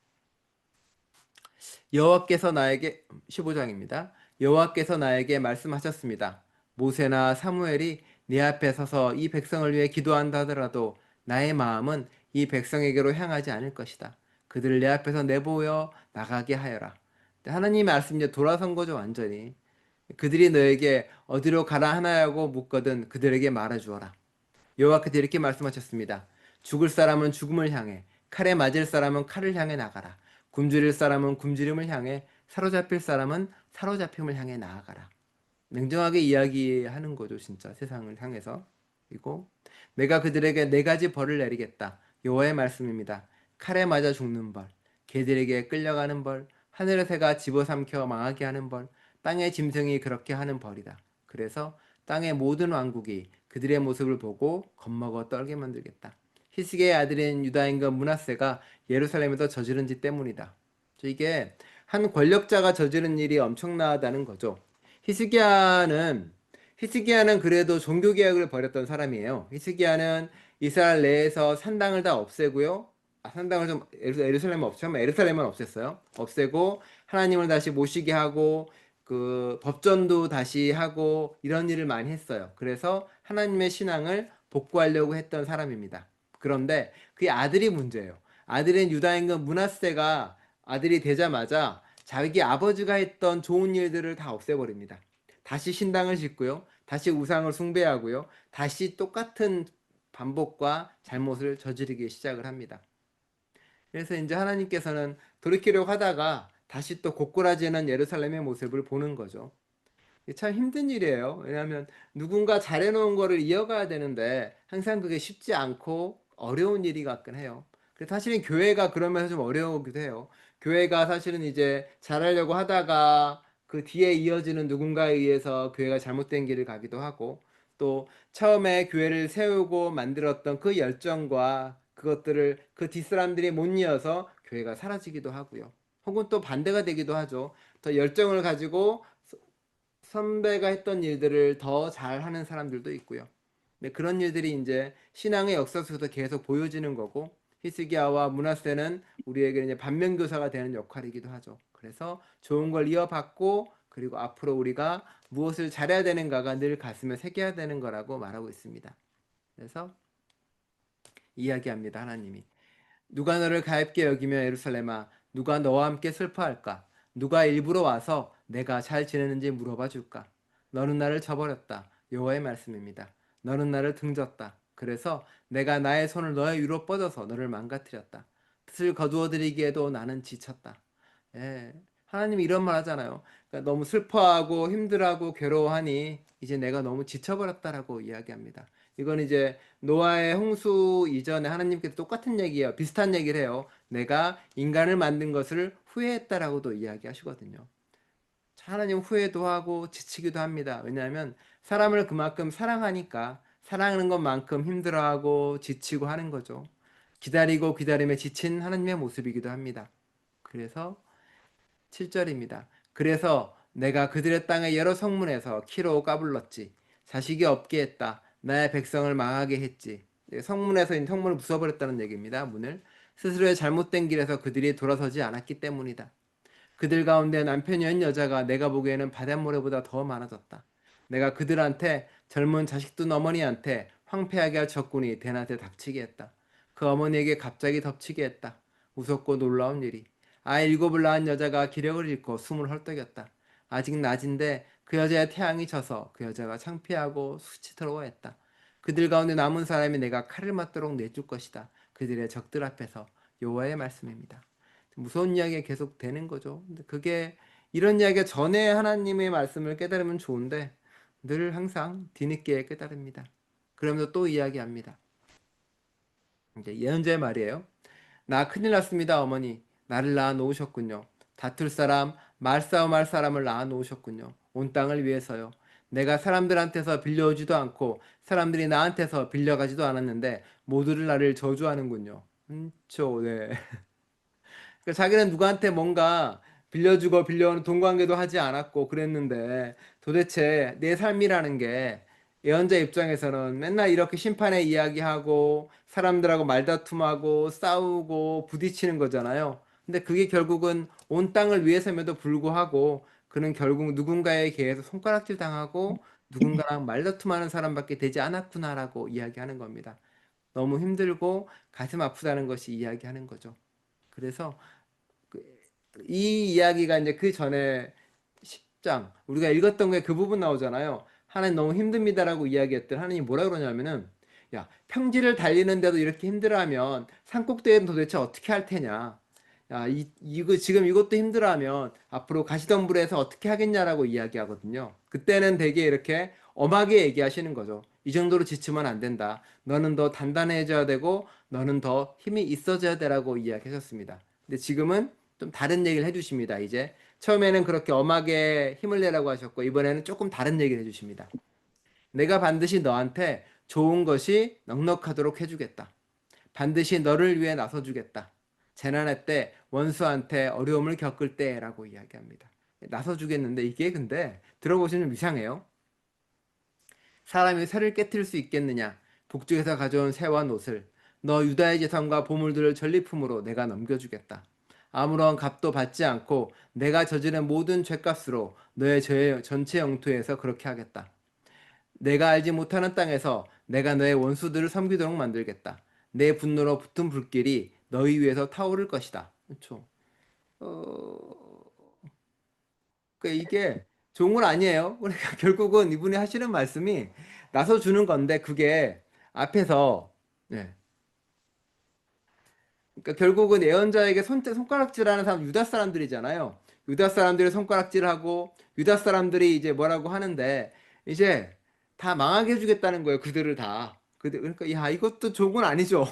여호와께서 나에게 15장입니다. 여호와께서 나에게 말씀하셨습니다. 모세나 사무엘이 네 앞에 서서 이 백성을 위해 기도한다 하더라도 나의 마음은 이 백성에게로 향하지 않을 것이다. 그들을 내 앞에서 내보여 나가게 하여라. 하나님의 말씀 이제 돌아선 거죠, 완전히. 그들이 너에게 어디로 가라 하나야고 묻거든 그들에게 말해 주어라. 여호와께서 이렇게 말씀하셨습니다. 죽을 사람은 죽음을 향해, 칼에 맞을 사람은 칼을 향해 나가라. 굶주릴 사람은 굶주림을 향해, 사로잡힐 사람은 사로잡힘을 향해 나아가라. 냉정하게 이야기하는 거죠, 진짜 세상을 향해서. 그리고 내가 그들에게 네 가지 벌을 내리겠다. 여호와의 말씀입니다. 칼에 맞아 죽는 벌, 개들에게 끌려가는 벌, 하늘의 새가 집어삼켜 망하게 하는 벌, 땅의 짐승이 그렇게 하는 벌이다. 그래서 땅의 모든 왕국이 그들의 모습을 보고 겁먹어 떨게 만들겠다. 히스기야의 아들인 유다 임금 므낫세가 예루살렘에서 저지른 짓 때문이다. 이게 한 권력자가 저지른 일이 엄청나다는 거죠. 히스기야는 히스기야는 그래도 종교 개혁을 벌였던 사람이에요. 히스기야는 이스라엘 내에서 산당을 다 없애고요. 산당을 좀 예루살렘은 없지만 예루살렘은 없앴어요. 없애고 하나님을 다시 모시게 하고 그 법전도 다시 하고 이런 일을 많이 했어요. 그래서 하나님의 신앙을 복구하려고 했던 사람입니다. 그런데 그의 아들이 문제예요. 아들인 유다 임금 므낫세가 아들이 되자마자 자기 아버지가 했던 좋은 일들을 다 없애버립니다. 다시 신당을 짓고요. 다시 우상을 숭배하고요. 다시 똑같은 반복과 잘못을 저지르기 시작을 합니다. 그래서 이제 하나님께서는 돌이키려고 하다가 다시 또 고꾸라지는 예루살렘의 모습을 보는 거죠. 참 힘든 일이에요. 왜냐하면 누군가 잘해놓은 거를 이어가야 되는데 항상 그게 쉽지 않고 어려운 일이 같긴 해요. 그래서 사실은 교회가 그러면서 좀 어려우기도 해요. 교회가 사실은 이제 잘하려고 하다가 그 뒤에 이어지는 누군가에 의해서 교회가 잘못된 길을 가기도 하고 또 처음에 교회를 세우고 만들었던 그 열정과 그것들을 그 뒷사람들이 못 이어서 교회가 사라지기도 하고요. 혹은 또 반대가 되기도 하죠. 더 열정을 가지고 선배가 했던 일들을 더 잘하는 사람들도 있고요. 네, 그런 일들이 이제 신앙의 역사 속에서 계속 보여지는 거고 히스기야와 므낫세는 우리에게 이제 반면교사가 되는 역할이기도 하죠. 그래서 좋은 걸 이어받고 그리고 앞으로 우리가 무엇을 잘해야 되는가가 늘 가슴에 새겨야 되는 거라고 말하고 있습니다. 그래서 이야기합니다. 하나님이 누가 너를 가엾게 여기며 예루살렘아 누가 너와 함께 슬퍼할까? 누가 일부러 와서 내가 잘 지내는지 물어봐 줄까? 너는 나를 저버렸다. 여호와의 말씀입니다. 너는 나를 등졌다. 그래서 내가 나의 손을 너의 위로 뻗어서 너를 망가뜨렸다. 뜻을 거두어드리기에도 나는 지쳤다. 예, 하나님이 이런 말 하잖아요. 그러니까 너무 슬퍼하고 힘들어하고 괴로워하니 이제 내가 너무 지쳐버렸다라고 이야기합니다. 이건 이제 노아의 홍수 이전에 하나님께서 똑같은 얘기예요. 비슷한 얘기를 해요. 내가 인간을 만든 것을 후회했다라고도 이야기하시거든요. 하나님 후회도 하고 지치기도 합니다. 왜냐하면 사람을 그만큼 사랑하니까 사랑하는 것만큼 힘들어하고 지치고 하는 거죠. 기다리고 기다림에 지친 하나님의 모습이기도 합니다. 그래서 7절입니다. 그래서 내가 그들의 땅의 여러 성문에서 키로 까불렀지. 자식이 없게 했다. 나의 백성을 망하게 했지. 성문에서 성문을 부숴버렸다는 얘기입니다. 문을. 스스로의 잘못된 길에서 그들이 돌아서지 않았기 때문이다. 그들 가운데 남편이었 여자가 내가 보기에는 바닷모래보다 더 많아졌다. 내가 그들한테 젊은 자식 둔 어머니한테 황폐하게 할 적군이 대낮에 닥치게 했다. 그 어머니에게 갑자기 덮치게 했다. 무섭고 놀라운 일이. 아이 7을 낳은 여자가 기력을 잃고 숨을 헐떡였다. 아직 낮인데 그 여자의 태양이 져서 그 여자가 창피하고 수치스러워했다. 그들 가운데 남은 사람이 내가 칼을 맞도록 내줄 것이다. 그들의 적들 앞에서 여호와의 말씀입니다. 무서운 이야기가 계속 되는 거죠. 근데 그게 이런 이야기가 전에 하나님의 말씀을 깨달으면 좋은데 늘 항상 뒤늦게 깨달습니다. 그러면서 또 이야기합니다. 이제 예언자의 말이에요. 나 큰일 났습니다, 어머니. 나를 낳아 놓으셨군요. 다툴 사람, 말싸움할 사람을 낳아 놓으셨군요. 온 땅을 위해서요. 내가 사람들한테서 빌려오지도 않고 사람들이 나한테서 빌려가지도 않았는데 모두를 나를 저주하는군요. 네. 그러니까 자기는 누구한테 뭔가 빌려주고 빌려오는 돈 관계도 하지 않았고 그랬는데 도대체 내 삶이라는 게 예언자 입장에서는 맨날 이렇게 심판의 이야기하고 사람들하고 말다툼하고 싸우고 부딪히는 거잖아요. 근데 그게 결국은 온 땅을 위해서임에도 불구하고 그는 결국 누군가에 의해서 손가락질 당하고 누군가랑 말다툼하는 사람밖에 되지 않았구나라고 이야기하는 겁니다. 너무 힘들고 가슴 아프다는 것이 이야기하는 거죠. 그래서 이 이야기가 이제 그 전에 10장 우리가 읽었던 게 그 부분 나오잖아요. 하나님 너무 힘듭니다라고 이야기했던 하나님이 뭐라 그러냐면은 야, 평지를 달리는데도 이렇게 힘들어하면 산꼭대기는 도대체 어떻게 할 테냐. 야, 이거 지금 이것도 힘들어하면 앞으로 가시덤불에서 어떻게 하겠냐라고 이야기하거든요. 그때는 되게 이렇게 엄하게 얘기하시는 거죠. 이 정도로 지치면 안 된다. 너는 더 단단해져야 되고 너는 더 힘이 있어져야 되라고 이야기하셨습니다. 근데 지금은 좀 다른 얘기를 해주십니다. 이제 처음에는 그렇게 엄하게 힘을 내라고 하셨고 이번에는 조금 다른 얘기를 해주십니다. 내가 반드시 너한테 좋은 것이 넉넉하도록 해주겠다. 반드시 너를 위해 나서주겠다. 재난의 때 원수한테 어려움을 겪을 때라고 이야기합니다. 나서주겠는데 이게 근데 들어보시면 이상해요. 사람이 새를 깨뜨릴 수 있겠느냐? 북쪽에서 가져온 새와 노슬, 너 유다의 재산과 보물들을 전리품으로 내가 넘겨주겠다. 아무런 값도 받지 않고 내가 저지른 모든 죄값으로 너의 전체 영토에서 그렇게 하겠다. 내가 알지 못하는 땅에서 내가 너의 원수들을 섬기도록 만들겠다. 내 분노로 붙은 불길이 너희 위에서 타오를 것이다. 그렇죠? 어, 이게 좋은 건 아니에요. 그러니까 결국은 이분이 하시는 말씀이 나서 주는 건데 그게 앞에서 네. 그러니까 결국은 예언자에게 손가락질하는 사람 유다 사람들이잖아요. 유다 사람들이 손가락질하고 유다 사람들이 이제 뭐라고 하는데 이제 다 망하게 해주겠다는 거예요. 그들을 다. 그러니까 야 이것도 좋은 건 아니죠.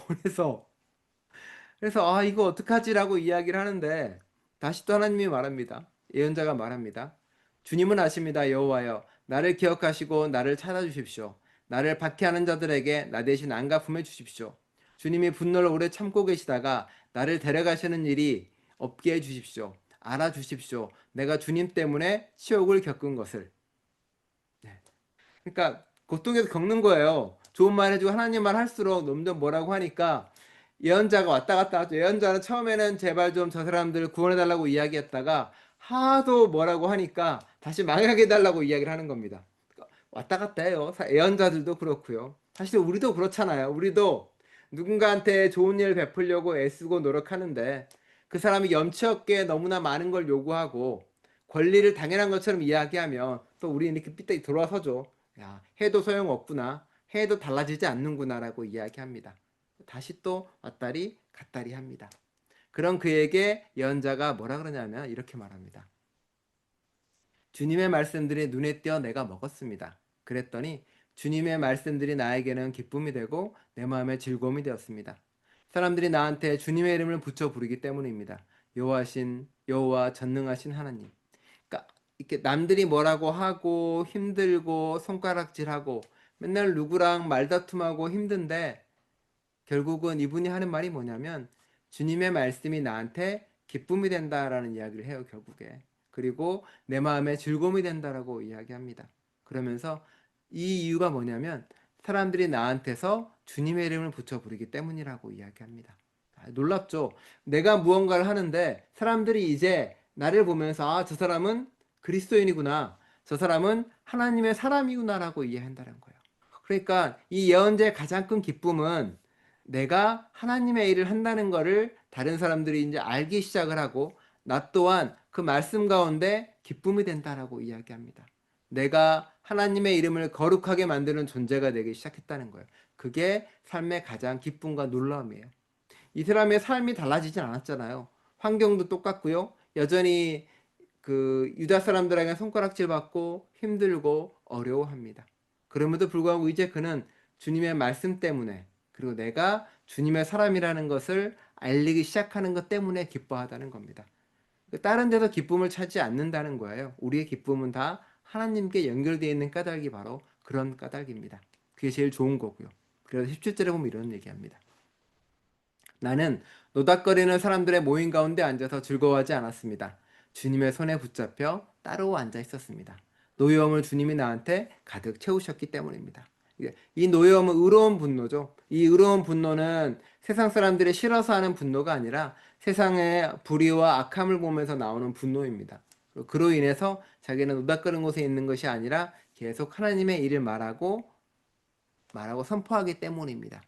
그래서 아 이거 어떡하지라고 이야기를 하는데 다시 또 하나님이 말합니다. 예언자가 말합니다. 주님은 아십니다. 여호와여 나를 기억하시고 나를 찾아주십시오. 나를 박해하는 자들에게 나 대신 안갚음해 주십시오. 주님이 분노를 오래 참고 계시다가 나를 데려가시는 일이 없게 해 주십시오. 알아주십시오. 내가 주님 때문에 치욕을 겪은 것을. 네. 그러니까 고통에서 겪는 거예요. 좋은 말 해주고 하나님 말 할수록 점점 뭐라고 하니까 예언자가 왔다 갔다 하죠. 예언자는 처음에는 제발 좀 저 사람들 구원해달라고 이야기했다가 하도 뭐라고 하니까 다시 망하게 해달라고 이야기를 하는 겁니다. 왔다 갔다 해요. 예언자들도 그렇고요. 사실 우리도 그렇잖아요. 우리도 누군가한테 좋은 일 베풀려고 애쓰고 노력하는데 그 사람이 염치 없게 너무나 많은 걸 요구하고 권리를 당연한 것처럼 이야기하면 또 우리 이렇게 삐딱이 돌아서죠. 야, 해도 소용없구나. 해도 달라지지 않는구나라고 이야기합니다. 다시 또 왔다리 갔다리 합니다. 그런 그에게 예언자가 뭐라 그러냐면 이렇게 말합니다. 주님의 말씀들이 눈에 띄어 내가 먹었습니다. 그랬더니 주님의 말씀들이 나에게는 기쁨이 되고 내 마음에 즐거움이 되었습니다. 사람들이 나한테 주님의 이름을 붙여 부르기 때문입니다. 여호와 전능하신 하나님. 그러니까 이렇게 남들이 뭐라고 하고 힘들고 손가락질하고 맨날 누구랑 말다툼하고 힘든데 결국은 이분이 하는 말이 뭐냐면 주님의 말씀이 나한테 기쁨이 된다라는 이야기를 해요, 결국에. 그리고 내 마음에 즐거움이 된다라고 이야기합니다. 그러면서 이 이유가 뭐냐면 사람들이 나한테서 주님의 이름을 붙여 부르기 때문이라고 이야기합니다. 놀랍죠? 내가 무언가를 하는데 사람들이 이제 나를 보면서 아, 저 사람은 그리스도인이구나. 저 사람은 하나님의 사람이구나라고 이해한다는 거예요. 그러니까 이 예언자의 가장 큰 기쁨은 내가 하나님의 일을 한다는 것을 다른 사람들이 이제 알기 시작을 하고 나 또한 그 말씀 가운데 기쁨이 된다라고 이야기합니다. 내가 하나님의 이름을 거룩하게 만드는 존재가 되기 시작했다는 거예요. 그게 삶의 가장 기쁨과 놀라움이에요. 이 사람의 삶이 달라지진 않았잖아요. 환경도 똑같고요. 여전히 그 유다 사람들에게 손가락질 받고 힘들고 어려워합니다. 그럼에도 불구하고 이제 그는 주님의 말씀 때문에 그리고 내가 주님의 사람이라는 것을 알리기 시작하는 것 때문에 기뻐하다는 겁니다. 다른 데서 기쁨을 찾지 않는다는 거예요. 우리의 기쁨은 다 하나님께 연결되어 있는 까닭이 바로 그런 까닭입니다. 그게 제일 좋은 거고요. 그래서 17절에 보면 이런 얘기합니다. 나는 노닥거리는 사람들의 모임 가운데 앉아서 즐거워하지 않았습니다. 주님의 손에 붙잡혀 따로 앉아 있었습니다. 노여움을 주님이 나한테 가득 채우셨기 때문입니다. 이 노여움은 의로운 분노죠. 이 의로운 분노는 세상 사람들이 싫어서 하는 분노가 아니라 세상의 불의와 악함을 보면서 나오는 분노입니다. 그로 인해서 자기는 노닥거리는 곳에 있는 것이 아니라 계속 하나님의 일을 말하고 선포하기 때문입니다.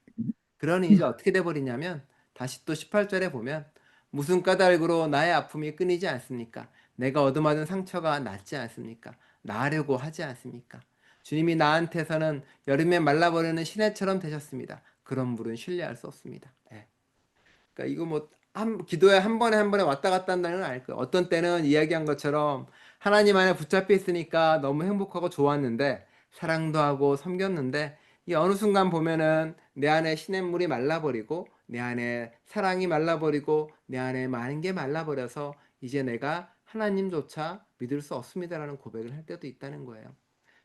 그러니 이제 어떻게 돼버리냐면 다시 또 18절에 보면 무슨 까닭으로 나의 아픔이 끊이지 않습니까? 내가 얻어맞은 상처가 낫지 않습니까? 나으려고 하지 않습니까? 주님이 나한테서는 여름에 말라버리는 시내처럼 되셨습니다. 그런 분은 신뢰할 수 없습니다. 예. 그러니까 이거 뭐 기도에 한 번에 왔다 갔다 한다는 건 알 거예요. 어떤 때는 이야기한 것처럼 하나님 안에 붙잡혀 있으니까 너무 행복하고 좋았는데 사랑도 하고 섬겼는데 이 어느 순간 보면은 내 안에 시냇물이 말라버리고 내 안에 사랑이 말라버리고 내 안에 많은 게 말라버려서 이제 내가 하나님조차 믿을 수 없습니다라는 고백을 할 때도 있다는 거예요.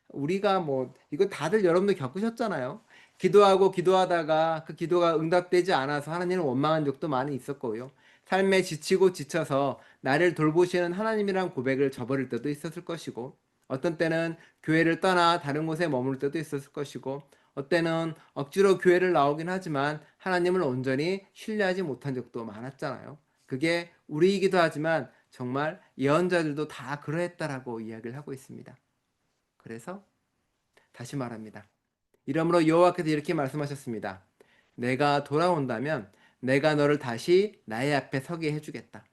우리가 뭐 이거 다들 여러분들 겪으셨잖아요. 기도하고 기도하다가 그 기도가 응답되지 않아서 하나님을 원망한 적도 많이 있었고요. 삶에 지치고 지쳐서 나를 돌보시는 하나님이란 고백을 저버릴 때도 있었을 것이고, 어떤 때는 교회를 떠나 다른 곳에 머물 때도 있었을 것이고, 어때는 억지로 교회를 나오긴 하지만 하나님을 온전히 신뢰하지 못한 적도 많았잖아요. 그게 우리이기도 하지만 정말 예언자들도 다 그러했다라고 이야기를 하고 있습니다. 그래서 다시 말합니다. 이러므로 여호와께서 이렇게 말씀하셨습니다. 내가 돌아온다면 내가 너를 다시 나의 앞에 서게 해주겠다.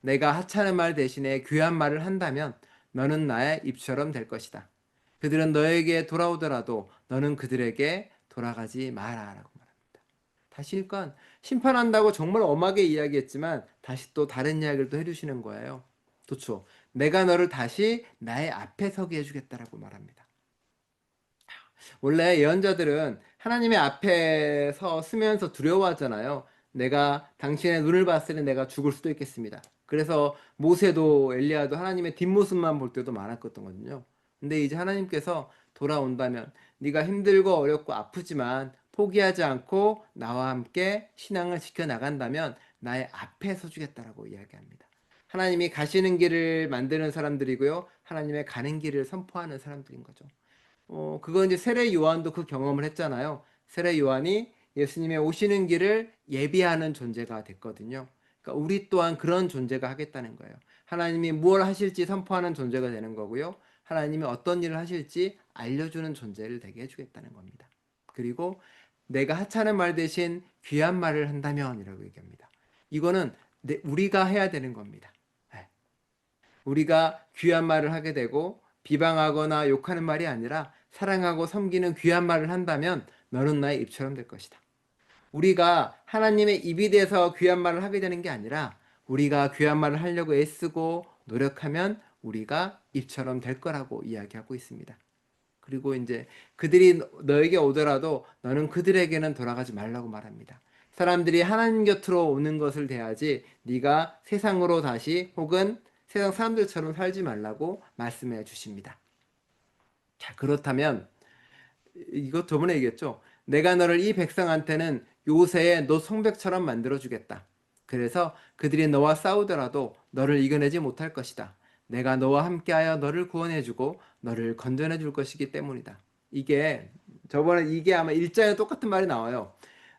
내가 하찮은 말 대신에 귀한 말을 한다면 너는 나의 입처럼 될 것이다. 그들은 너에게 돌아오더라도 너는 그들에게 돌아가지 마라라고 말합니다. 다시 그러니까 심판한다고 정말 엄하게 이야기했지만 다시 또 다른 이야기를 또 해주시는 거예요. 좋죠. 내가 너를 다시 나의 앞에 서게 해주겠다라고 말합니다. 원래 예언자들은 하나님의 앞에서 쓰면서 두려워하잖아요. 내가 당신의 눈을 봤으니 내가 죽을 수도 있겠습니다. 그래서 모세도 엘리야도 하나님의 뒷모습만 볼 때도 많았거든요. 근데 이제 하나님께서 돌아온다면 네가 힘들고 어렵고 아프지만 포기하지 않고 나와 함께 신앙을 지켜나간다면 나의 앞에 서주겠다라고 이야기합니다. 하나님이 가시는 길을 만드는 사람들이고요. 하나님의 가는 길을 선포하는 사람들인 거죠. 그건 이제 세례 요한도 그 경험을 했잖아요. 세례 요한이 예수님의 오시는 길을 예비하는 존재가 됐거든요. 그러니까 우리 또한 그런 존재가 하겠다는 거예요. 하나님이 무엇을 하실지 선포하는 존재가 되는 거고요. 하나님이 어떤 일을 하실지 알려주는 존재를 되게 해주겠다는 겁니다. 그리고 내가 하찮은 말 대신 귀한 말을 한다면 이라고 얘기합니다. 이거는 우리가 해야 되는 겁니다. 네. 우리가 귀한 말을 하게 되고 비방하거나 욕하는 말이 아니라 사랑하고 섬기는 귀한 말을 한다면 너는 나의 입처럼 될 것이다. 우리가 하나님의 입이 돼서 귀한 말을 하게 되는 게 아니라 우리가 귀한 말을 하려고 애쓰고 노력하면 우리가 입처럼 될 거라고 이야기하고 있습니다. 그리고 이제 그들이 너에게 오더라도 너는 그들에게는 돌아가지 말라고 말합니다. 사람들이 하나님 곁으로 오는 것을 대하지 네가 세상으로 다시 혹은 세상 사람들처럼 살지 말라고 말씀해 주십니다. 자, 그렇다면 이거 저번에 얘기했죠. 내가 너를 이 백성한테는 요새의 너 성벽처럼 만들어 주겠다. 그래서 그들이 너와 싸우더라도 너를 이겨내지 못할 것이다. 내가 너와 함께하여 너를 구원해 주고 너를 건져내 줄 것이기 때문이다. 이게 아마 1장에 똑같은 말이 나와요.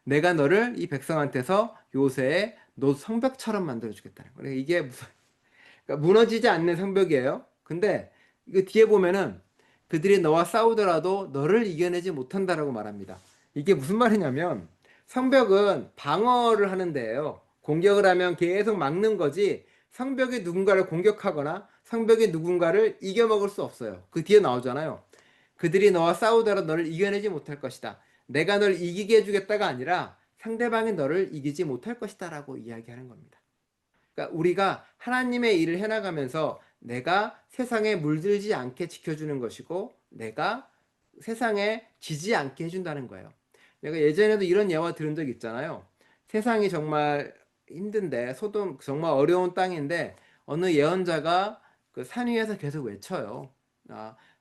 내가 너를 이 백성한테서 요새의 너 성벽처럼 만들어 주겠다는 거예요. 이게 그러니까 무너지지 않는 성벽이에요. 근데 이거 뒤에 보면은 그들이 너와 싸우더라도 너를 이겨내지 못한다라고 말합니다. 이게 무슨 말이냐면 성벽은 방어를 하는 데예요. 공격을 하면 계속 막는 거지 성벽이 누군가를 공격하거나 성벽이 누군가를 이겨먹을 수 없어요. 그 뒤에 나오잖아요. 그들이 너와 싸우더라도 너를 이겨내지 못할 것이다. 내가 널 이기게 해주겠다가 아니라 상대방이 너를 이기지 못할 것이다 라고 이야기하는 겁니다. 그러니까 우리가 하나님의 일을 해나가면서 내가 세상에 물들지 않게 지켜주는 것이고 내가 세상에 지지 않게 해준다는 거예요. 내가 예전에도 이런 예화 들은 적 있잖아요. 세상이 정말 힘든데 소돔 정말 어려운 땅인데 어느 예언자가 그 산 위에서 계속 외쳐요.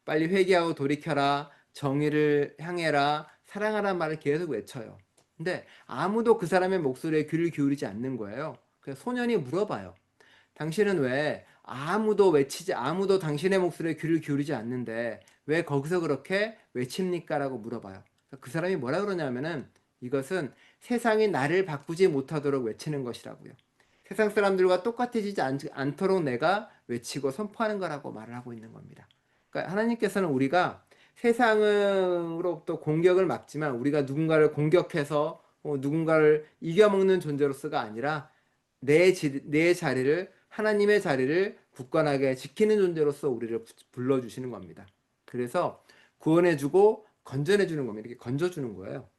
빨리 회개하고 돌이켜라, 정의를 향해라, 사랑하라는 말을 계속 외쳐요. 근데 아무도 그 사람의 목소리에 귀를 기울이지 않는 거예요. 그래서 소년이 물어봐요. 당신은 왜 아무도 당신의 목소리에 귀를 기울이지 않는데 왜 거기서 그렇게 외칩니까? 라고 물어봐요. 그 사람이 뭐라 그러냐면은 이것은 세상이 나를 바꾸지 못하도록 외치는 것이라고요. 세상 사람들과 똑같아지지 않도록 내가 외치고 선포하는 거라고 말을 하고 있는 겁니다. 그러니까 하나님께서는 우리가 세상으로부터 공격을 막지만 우리가 누군가를 공격해서 누군가를 이겨먹는 존재로서가 아니라 내 자리를 하나님의 자리를 굳건하게 지키는 존재로서 우리를 불러주시는 겁니다. 그래서 구원해주고 건져내주는 겁니다. 이렇게 건져주는 거예요.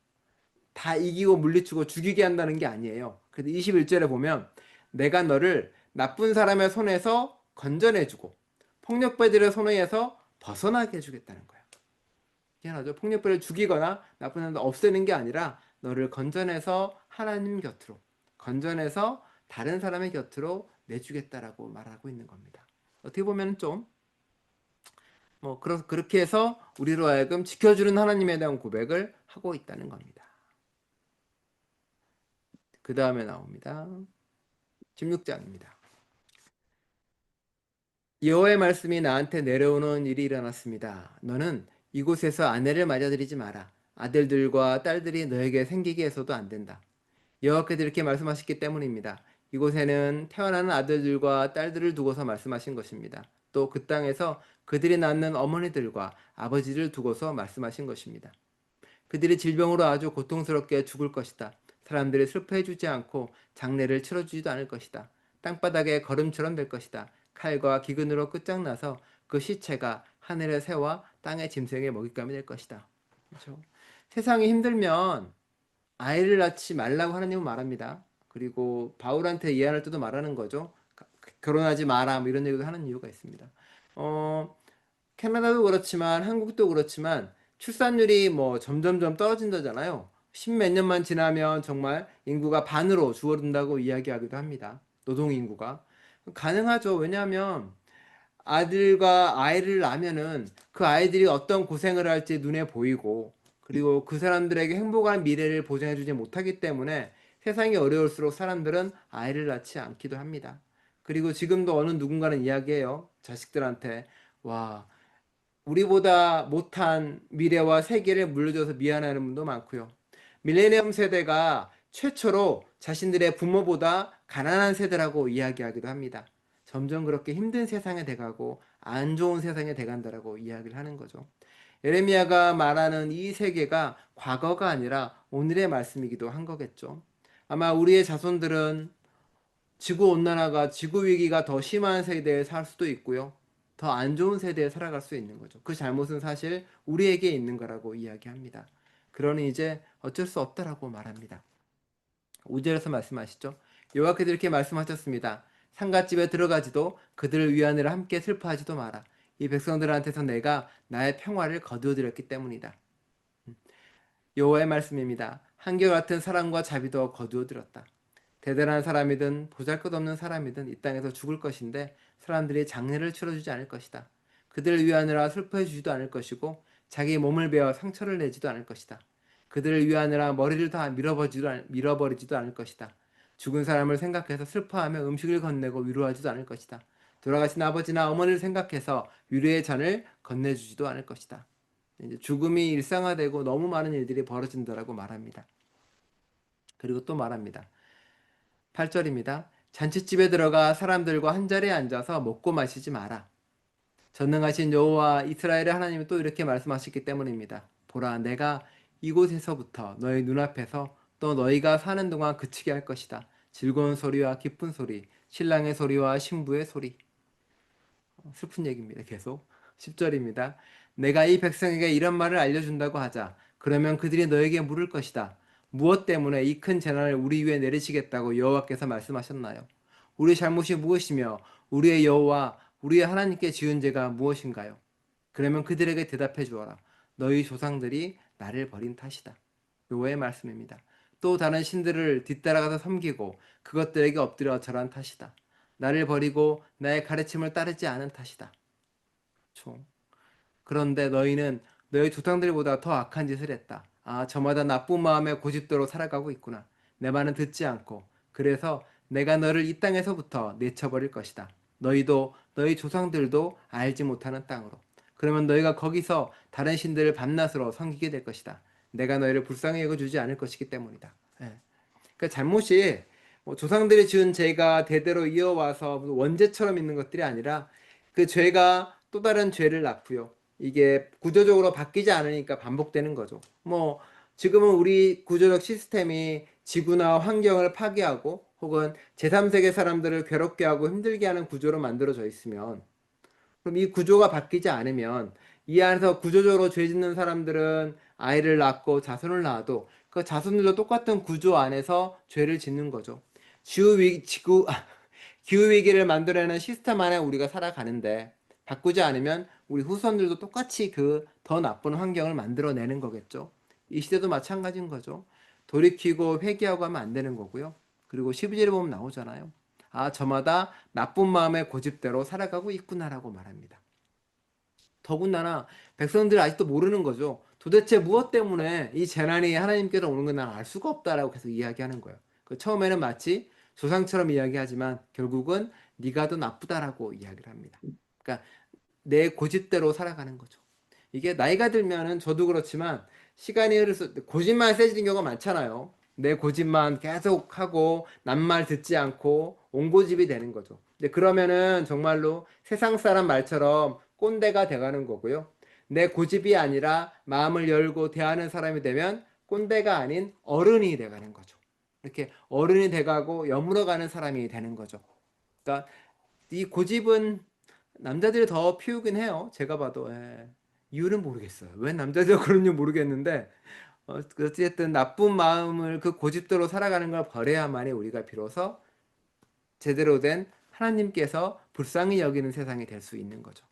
다 이기고 물리치고 죽이게 한다는 게 아니에요. 그래서 21절에 보면 내가 너를 나쁜 사람의 손에서 건져내주고 폭력배들의 손에서 벗어나게 해주겠다는 거예요. 희한하죠? 폭력배를 죽이거나 나쁜 사람들 없애는 게 아니라 너를 건져내서 하나님 곁으로 건져내서 다른 사람의 곁으로 내주겠다라고 말하고 있는 겁니다. 어떻게 보면 좀 그렇게 해서 우리로 하여금 지켜주는 하나님에 대한 고백을 하고 있다는 겁니다. 그 다음에 나옵니다. 16장입니다. 여호와의 말씀이 나한테 내려오는 일이 일어났습니다. 너는 이곳에서 아내를 맞아들이지 마라. 아들들과 딸들이 너에게 생기게 해서도 안 된다. 여호와께서 이렇게 말씀하셨기 때문입니다. 이곳에는 태어나는 아들들과 딸들을 두고서 말씀하신 것입니다. 또 그 땅에서 그들이 낳는 어머니들과 아버지를 두고서 말씀하신 것입니다. 그들이 질병으로 아주 고통스럽게 죽을 것이다. 사람들이 슬퍼해주지 않고 장례를 치러주지도 않을 것이다. 땅바닥에 걸음처럼 될 것이다. 칼과 기근으로 끝장나서 그 시체가 하늘의 새와 땅의 짐승의 먹잇감이 될 것이다. 그렇죠? 세상이 힘들면 아이를 낳지 말라고 하나님은 말합니다. 그리고 바울한테 이해할 때도 말하는 거죠. 결혼하지 마라 뭐 이런 얘기도 하는 이유가 있습니다. 캐나다도 그렇지만 한국도 그렇지만 출산율이 뭐 점점점 떨어진다잖아요. 십몇 년만 지나면 정말 인구가 반으로 줄어든다고 이야기하기도 합니다. 노동 인구가. 가능하죠. 왜냐하면 아들과 아이를 낳으면은 그 아이들이 어떤 고생을 할지 눈에 보이고 그리고 그 사람들에게 행복한 미래를 보장해주지 못하기 때문에 세상이 어려울수록 사람들은 아이를 낳지 않기도 합니다. 그리고 지금도 어느 누군가는 이야기해요. 자식들한테 와 우리보다 못한 미래와 세계를 물려줘서 미안해하는 분도 많고요. 밀레니엄 세대가 최초로 자신들의 부모보다 가난한 세대라고 이야기하기도 합니다. 점점 그렇게 힘든 세상에 돼가고 안 좋은 세상에 돼간다라고 이야기를 하는 거죠. 예레미야가 말하는 이 세계가 과거가 아니라 오늘의 말씀이기도 한 거겠죠. 아마 우리의 자손들은 지구 온난화가 지구 위기가 더 심한 세대에 살 수도 있고요. 더 안 좋은 세대에 살아갈 수 있는 거죠. 그 잘못은 사실 우리에게 있는 거라고 이야기합니다. 그러니 이제 어쩔 수 없다라고 말합니다. 5절에서 말씀하시죠. 여호와께서 이렇게 말씀하셨습니다. 상갓집에 들어가지도 그들을 위하느라 함께 슬퍼하지도 마라. 이 백성들한테서 내가 나의 평화를 거두어드렸기 때문이다. 여호와의 말씀입니다. 한결같은 사랑과 자비도 거두어들었다. 대단한 사람이든 보잘것없는 사람이든 이 땅에서 죽을 것인데 사람들이 장례를 치러주지 않을 것이다. 그들을 위하느라 슬퍼해 주지도 않을 것이고 자기 몸을 베어 상처를 내지도 않을 것이다. 그들을 위하느라 머리를 다 밀어버리지도 않을 것이다. 죽은 사람을 생각해서 슬퍼하며 음식을 건네고 위로하지도 않을 것이다. 돌아가신 아버지나 어머니를 생각해서 위로의 잔을 건네주지도 않을 것이다. 이제 죽음이 일상화되고 너무 많은 일들이 벌어진다라고 말합니다. 그리고 또 말합니다. 8절입니다. 잔치집에 들어가 사람들과 한자리에 앉아서 먹고 마시지 마라. 전능하신 여호와 이스라엘의 하나님이 또 이렇게 말씀하셨기 때문입니다. 보라, 내가 이곳에서부터 너희 눈앞에서 또 너희가 사는 동안 그치게 할 것이다. 즐거운 소리와 기쁜 소리, 신랑의 소리와 신부의 소리. 슬픈 얘기입니다. 계속. 10절입니다. 내가 이 백성에게 이런 말을 알려준다고 하자. 그러면 그들이 너에게 물을 것이다. 무엇 때문에 이 큰 재난을 우리 위에 내리시겠다고 여호와께서 말씀하셨나요? 우리의 잘못이 무엇이며 우리의 여호와 우리의 하나님께 지은 죄가 무엇인가요? 그러면 그들에게 대답해 주어라. 너희 조상들이 나를 버린 탓이다. 여호와의 말씀입니다. 또 다른 신들을 뒤따라가서 섬기고 그것들에게 엎드려 절한 탓이다. 나를 버리고 나의 가르침을 따르지 않은 탓이다. 그렇죠? 그런데 너희는 너희 조상들보다 더 악한 짓을 했다. 아, 저마다 나쁜 마음에 고집대로 살아가고 있구나. 내 말은 듣지 않고. 그래서 내가 너를 이 땅에서부터 내쳐버릴 것이다. 너희도 너희 조상들도 알지 못하는 땅으로. 그러면 너희가 거기서 다른 신들을 밤낮으로 섬기게 될 것이다. 내가 너희를 불쌍히 여겨주지 않을 것이기 때문이다. 예. 그러니까 잘못이 뭐 조상들이 지은 죄가 대대로 이어와서 원죄처럼 있는 것들이 아니라 그 죄가 또 다른 죄를 낳고요. 이게 구조적으로 바뀌지 않으니까 반복되는 거죠. 뭐 지금은 우리 구조적 시스템이 지구나 환경을 파괴하고 혹은 제3세계 사람들을 괴롭게 하고 힘들게 하는 구조로 만들어져 있으면 그럼 이 구조가 바뀌지 않으면 이 안에서 구조적으로 죄 짓는 사람들은 아이를 낳고 자손을 낳아도 그 자손들도 똑같은 구조 안에서 죄를 짓는 거죠. 기후위기를 만들어내는 시스템 안에 우리가 살아가는데 바꾸지 않으면 우리 후손들도 똑같이 그 더 나쁜 환경을 만들어내는 거겠죠. 이 시대도 마찬가지인 거죠. 돌이키고 회개하고 하면 안 되는 거고요. 그리고 12절에 보면 나오잖아요. 아, 저마다 나쁜 마음의 고집대로 살아가고 있구나라고 말합니다. 더군다나 백성들 아직도 모르는 거죠. 도대체 무엇 때문에 이 재난이 하나님께서 오는 건 난 알 수가 없다라고 계속 이야기하는 거예요. 그 처음에는 마치 조상처럼 이야기하지만 결국은 네가 더 나쁘다라고 이야기를 합니다. 그러니까 내 고집대로 살아가는 거죠. 이게 나이가 들면은 저도 그렇지만 시간이 흐를수록 고집만 세지는 경우가 많잖아요. 내 고집만 계속 하고 남말 듣지 않고 옹고집이 되는 거죠. 근데 그러면은 정말로 세상 사람 말처럼 꼰대가 돼가는 거고요. 내 고집이 아니라 마음을 열고 대하는 사람이 되면 꼰대가 아닌 어른이 돼가는 거죠. 이렇게 어른이 돼가고 여물어가는 사람이 되는 거죠. 그러니까 이 고집은 남자들이 더 피우긴 해요. 제가 봐도. 예. 이유는 모르겠어요. 왜 남자들이 그런지 모르겠는데 어쨌든 나쁜 마음을 그 고집대로 살아가는 걸 버려야만이 우리가 비로소 제대로 된 하나님께서 불쌍히 여기는 세상이 될 수 있는 거죠.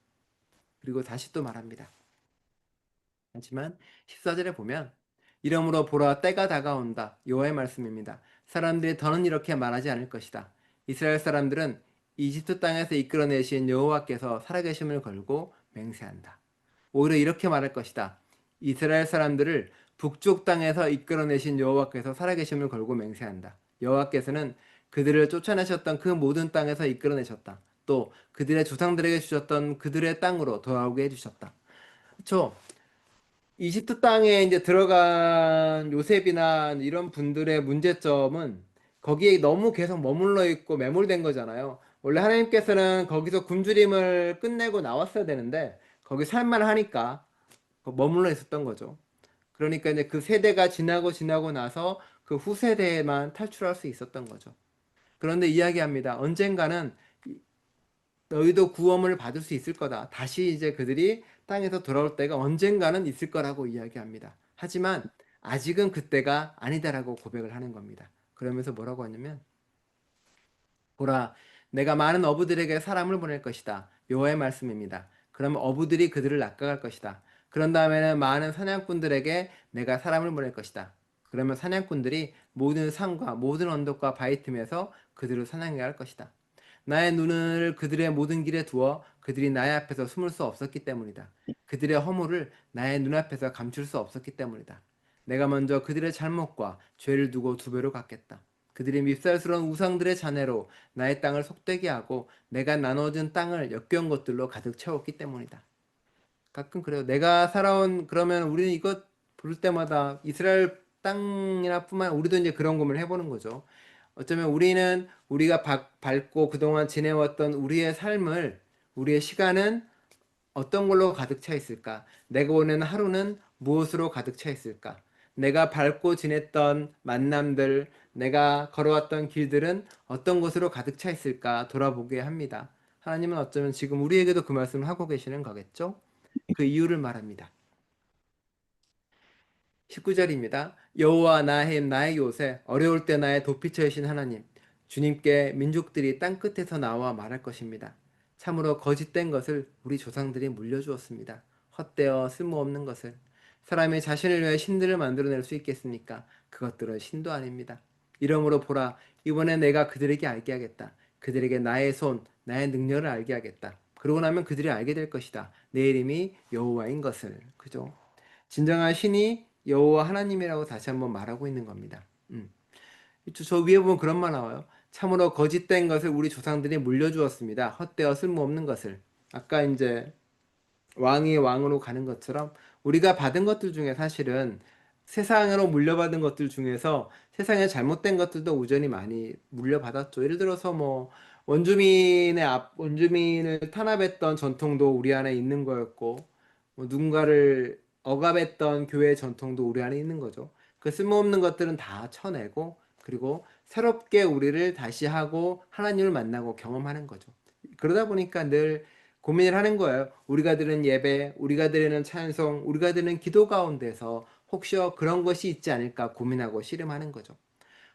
그리고 다시 또 말합니다. 하지만 14절에 보면 이러므로 보라 때가 다가온다. 여호와의 말씀입니다. 사람들이 더는 이렇게 말하지 않을 것이다. 이스라엘 사람들은 이집트 땅에서 이끌어내신 여호와께서 살아계심을 걸고 맹세한다. 오히려 이렇게 말할 것이다. 이스라엘 사람들을 북쪽 땅에서 이끌어내신 여호와께서 살아계심을 걸고 맹세한다. 여호와께서는 그들을 쫓아내셨던 그 모든 땅에서 이끌어내셨다. 또 그들의 조상들에게 주셨던 그들의 땅으로 돌아오게 해주셨다. 그렇죠? 이집트 땅에 이제 들어간 요셉이나 이런 분들의 문제점은 거기에 너무 계속 머물러 있고 매몰된 거잖아요. 원래 하나님께서는 거기서 굶주림을 끝내고 나왔어야 되는데 거기 살만 하니까 머물러 있었던 거죠. 그러니까 이제 그 세대가 지나고 나서 그 후세대에만 탈출할 수 있었던 거죠. 그런데 이야기합니다. 언젠가는 너희도 구원을 받을 수 있을 거다. 다시 이제 그들이 땅에서 돌아올 때가 언젠가는 있을 거라고 이야기합니다. 하지만 아직은 그때가 아니다라고 고백을 하는 겁니다. 그러면서 뭐라고 하냐면 보라, 내가 많은 어부들에게 사람을 보낼 것이다. 여호와의 말씀입니다. 그러면 어부들이 그들을 낚아갈 것이다. 그런 다음에는 많은 사냥꾼들에게 내가 사람을 보낼 것이다. 그러면 사냥꾼들이 모든 산과 모든 언덕과 바위 틈에서 그들을 사냥해 갈 것이다. 나의 눈을 그들의 모든 길에 두어 그들이 나의 앞에서 숨을 수 없었기 때문이다. 그들의 허물을 나의 눈앞에서 감출 수 없었기 때문이다. 내가 먼저 그들의 잘못과 죄를 두고 두 배로 갚겠다. 그들이 밉살스러운 우상들의 잔해로 나의 땅을 속되게 하고 내가 나눠준 땅을 역겨운 것들로 가득 채웠기 때문이다. 가끔 그래요. 내가 살아온 그러면 우리는 이것 부를 때마다 이스라엘 땅이나 뿐만 우리도 이제 그런 고민을 해보는 거죠. 어쩌면 우리는 우리가 밟고 그동안 지내왔던 우리의 삶을 우리의 시간은 어떤 걸로 가득 차 있을까? 내가 보내는 하루는 무엇으로 가득 차 있을까? 내가 밟고 지냈던 만남들, 내가 걸어왔던 길들은 어떤 것으로 가득 차 있을까 돌아보게 합니다. 하나님은 어쩌면 지금 우리에게도 그 말씀을 하고 계시는 거겠죠? 그 이유를 말합니다. 19절입니다. 여호와 나의 요새 어려울 때 나의 도피처이신 하나님 주님께 민족들이 땅끝에서 나와 말할 것입니다. 참으로 거짓된 것을 우리 조상들이 물려주었습니다. 헛되어 쓸모없는 것을 사람이 자신을 위해 신들을 만들어낼 수 있겠습니까? 그것들은 신도 아닙니다. 이러므로 보라 이번에 내가 그들에게 알게 하겠다. 그들에게 나의 손 나의 능력을 알게 하겠다. 그러고 나면 그들이 알게 될 것이다. 내 이름이 여호와인 것을. 그죠? 진정한 신이 여호와 하나님이라고 다시 한번 말하고 있는 겁니다. 저 위에 보면 그런 말 나와요. 참으로 거짓된 것을 우리 조상들이 물려주었습니다. 헛되어 쓸모없는 것을. 아까 이제 왕이 왕으로 가는 것처럼 우리가 받은 것들 중에 사실은 세상으로 물려받은 것들 중에서 세상에 잘못된 것들도 우전히 많이 물려받았죠. 예를 들어서 뭐 원주민을 탄압했던 전통도 우리 안에 있는 거였고, 뭐 누군가를 억압했던 교회 전통도 우리 안에 있는 거죠. 그 쓸모없는 것들은 다 쳐내고, 그리고 새롭게 우리를 다시 하고 하나님을 만나고 경험하는 거죠. 그러다 보니까 늘 고민을 하는 거예요. 우리가 드리는 예배, 우리가 드리는 찬송, 우리가 드리는 기도 가운데서 혹시요 그런 것이 있지 않을까 고민하고 씨름하는 거죠.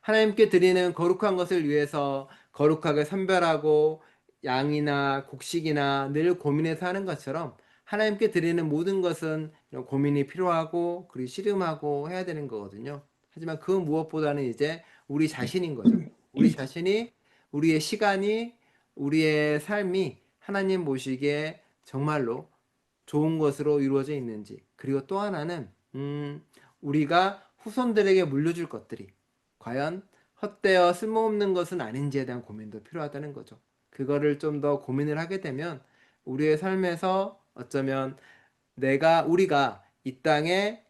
하나님께 드리는 거룩한 것을 위해서 거룩하게 선별하고 양이나 곡식이나 늘 고민해서 하는 것처럼 하나님께 드리는 모든 것은 이런 고민이 필요하고 그리고 씨름하고 해야 되는 거거든요. 하지만 그 무엇보다는 이제 우리 자신인 거죠. 우리 자신이, 우리의 시간이, 우리의 삶이 하나님 보시기에 정말로 좋은 것으로 이루어져 있는지, 그리고 또 하나는 우리가 후손들에게 물려줄 것들이 과연 헛되어 쓸모없는 것은 아닌지에 대한 고민도 필요하다는 거죠. 그거를 좀 더 고민을 하게 되면 우리의 삶에서 어쩌면 우리가 이 땅에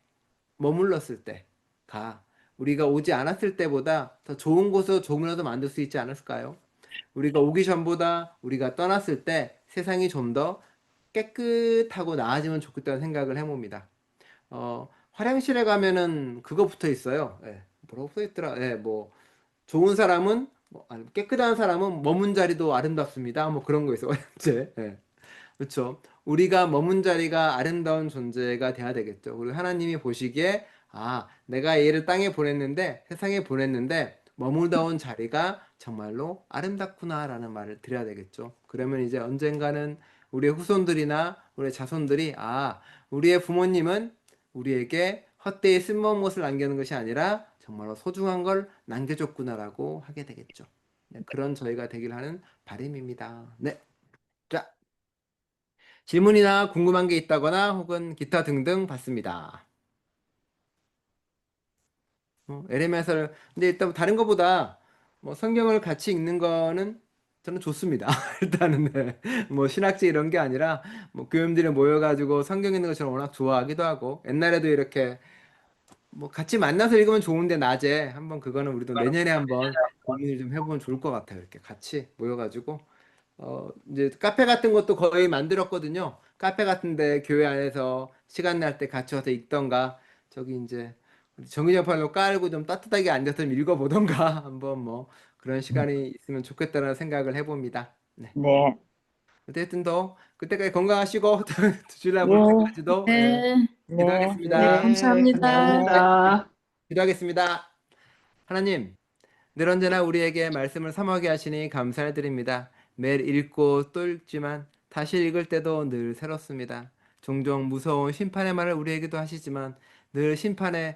머물렀을 때가 우리가 오지 않았을 때보다 더 좋은 곳으로 조금이라도 만들 수 있지 않을까요? 우리가 오기 전보다 우리가 떠났을 때 세상이 좀 더 깨끗하고 나아지면 좋겠다는 생각을 해봅니다. 화장실에 가면은 그거 붙어 있어요. 예, 뭐라고 써 있더라? 예, 뭐 좋은 사람은 아니, 깨끗한 사람은 머문 자리도 아름답습니다. 뭐 그런 거 있어요. 이제 예. 그렇죠. 우리가 머문 자리가 아름다운 존재가 돼야 되겠죠. 그리고 하나님이 보시기에 내가 얘를 땅에 보냈는데 세상에 보냈는데 머물다 온 자리가 정말로 아름답구나라는 말을 드려야 되겠죠. 그러면 이제 언젠가는 우리의 후손들이나 우리의 자손들이 우리의 부모님은 우리에게 헛되이 쓸모없는 것을 남기는 것이 아니라 정말로 소중한 걸 남겨줬구나라고 하게 되겠죠. 네, 그런 저희가 되길 하는 바람입니다. 네. 자, 질문이나 궁금한 게 있다거나 혹은 기타 등등 받습니다. LMS를 근데 일단 다른 것보다 뭐 성경을 같이 읽는 거는 저는 좋습니다. 일단은 네. 뭐 신학지 이런 게 아니라 뭐 교인들이 모여가지고 성경 읽는 거 저는 워낙 좋아하기도 하고 옛날에도 이렇게 뭐 같이 만나서 읽으면 좋은데 낮에 한번 그거는 우리도 내년에 한번 고민을 좀 해보면 좋을 것 같아요. 이렇게 같이 모여가지고 이제 카페 같은 것도 거의 만들었거든요. 카페 같은데 교회 안에서 시간 날 때 같이 와서 읽던가 저기 이제 정기접판으로 깔고 좀 따뜻하게 앉아서 좀 읽어보던가 한번 뭐 그런 시간이 있으면 좋겠다는 생각을 해봅니다. 네. 네. 어쨌든 더 그때까지 건강하시고 주일날 볼 예. 때까지도 네, 네. 네, 기도하겠습니다. 네. 감사합니다. 네, 감사합니다. 기도하겠습니다. 하나님. 늘 언제나 우리에게 말씀을 사모하게 하시니 감사를 드립니다. 매일 읽고 또 읽지만 다시 읽을 때도 늘 새롭습니다. 종종 무서운 심판의 말을 우리에게도 하시지만 늘 심판이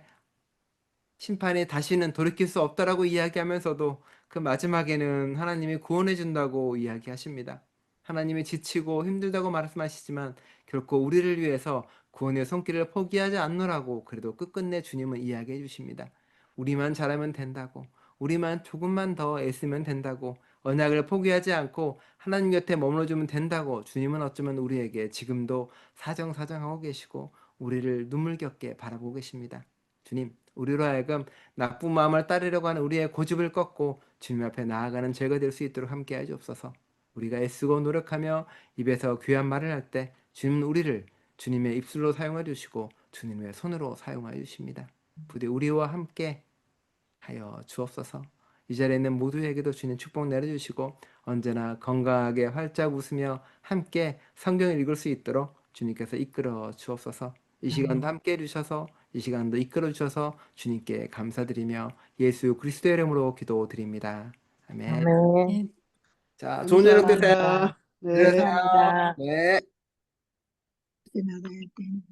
다시는 돌이킬 수 없다라고 이야기하면서도 그 마지막에는 하나님이 구원해 준다고 이야기하십니다. 하나님이 지치고 힘들다고 말씀하시지만 결코 우리를 위해서 구원의 손길을 포기하지 않노라고 그래도 끝끝내 주님은 이야기해 주십니다. 우리만 잘하면 된다고, 우리만 조금만 더 애쓰면 된다고, 언약을 포기하지 않고 하나님 곁에 머물러주면 된다고 주님은 어쩌면 우리에게 지금도 사정사정하고 계시고 우리를 눈물겹게 바라보고 계십니다. 주님, 우리로 하여금 나쁜 마음을 따르려고 하는 우리의 고집을 꺾고 주님 앞에 나아가는 죄가 될 수 있도록 함께하여 주옵소서. 우리가 애쓰고 노력하며 입에서 귀한 말을 할 때 주님은 우리를 주님의 입술로 사용해 주시고 주님의 손으로 사용하여 주십니다. 부디 우리와 함께 하여 주옵소서. 이 자리에 있는 모두에게도 주님 축복 내려주시고 언제나 건강하게 활짝 웃으며 함께 성경을 읽을 수 있도록 주님께서 이끌어 주옵소서. 이 시간도 함께 해주셔서 이 시간도 이끌어 주셔서 주님께 감사드리며 예수 그리스도의 이름으로 기도드립니다. 아멘. 아멘. 네, 자, 좋은 저녁 되세요. 감사합니다. 들으세요. 감사합니다. 네. 나가야 돼.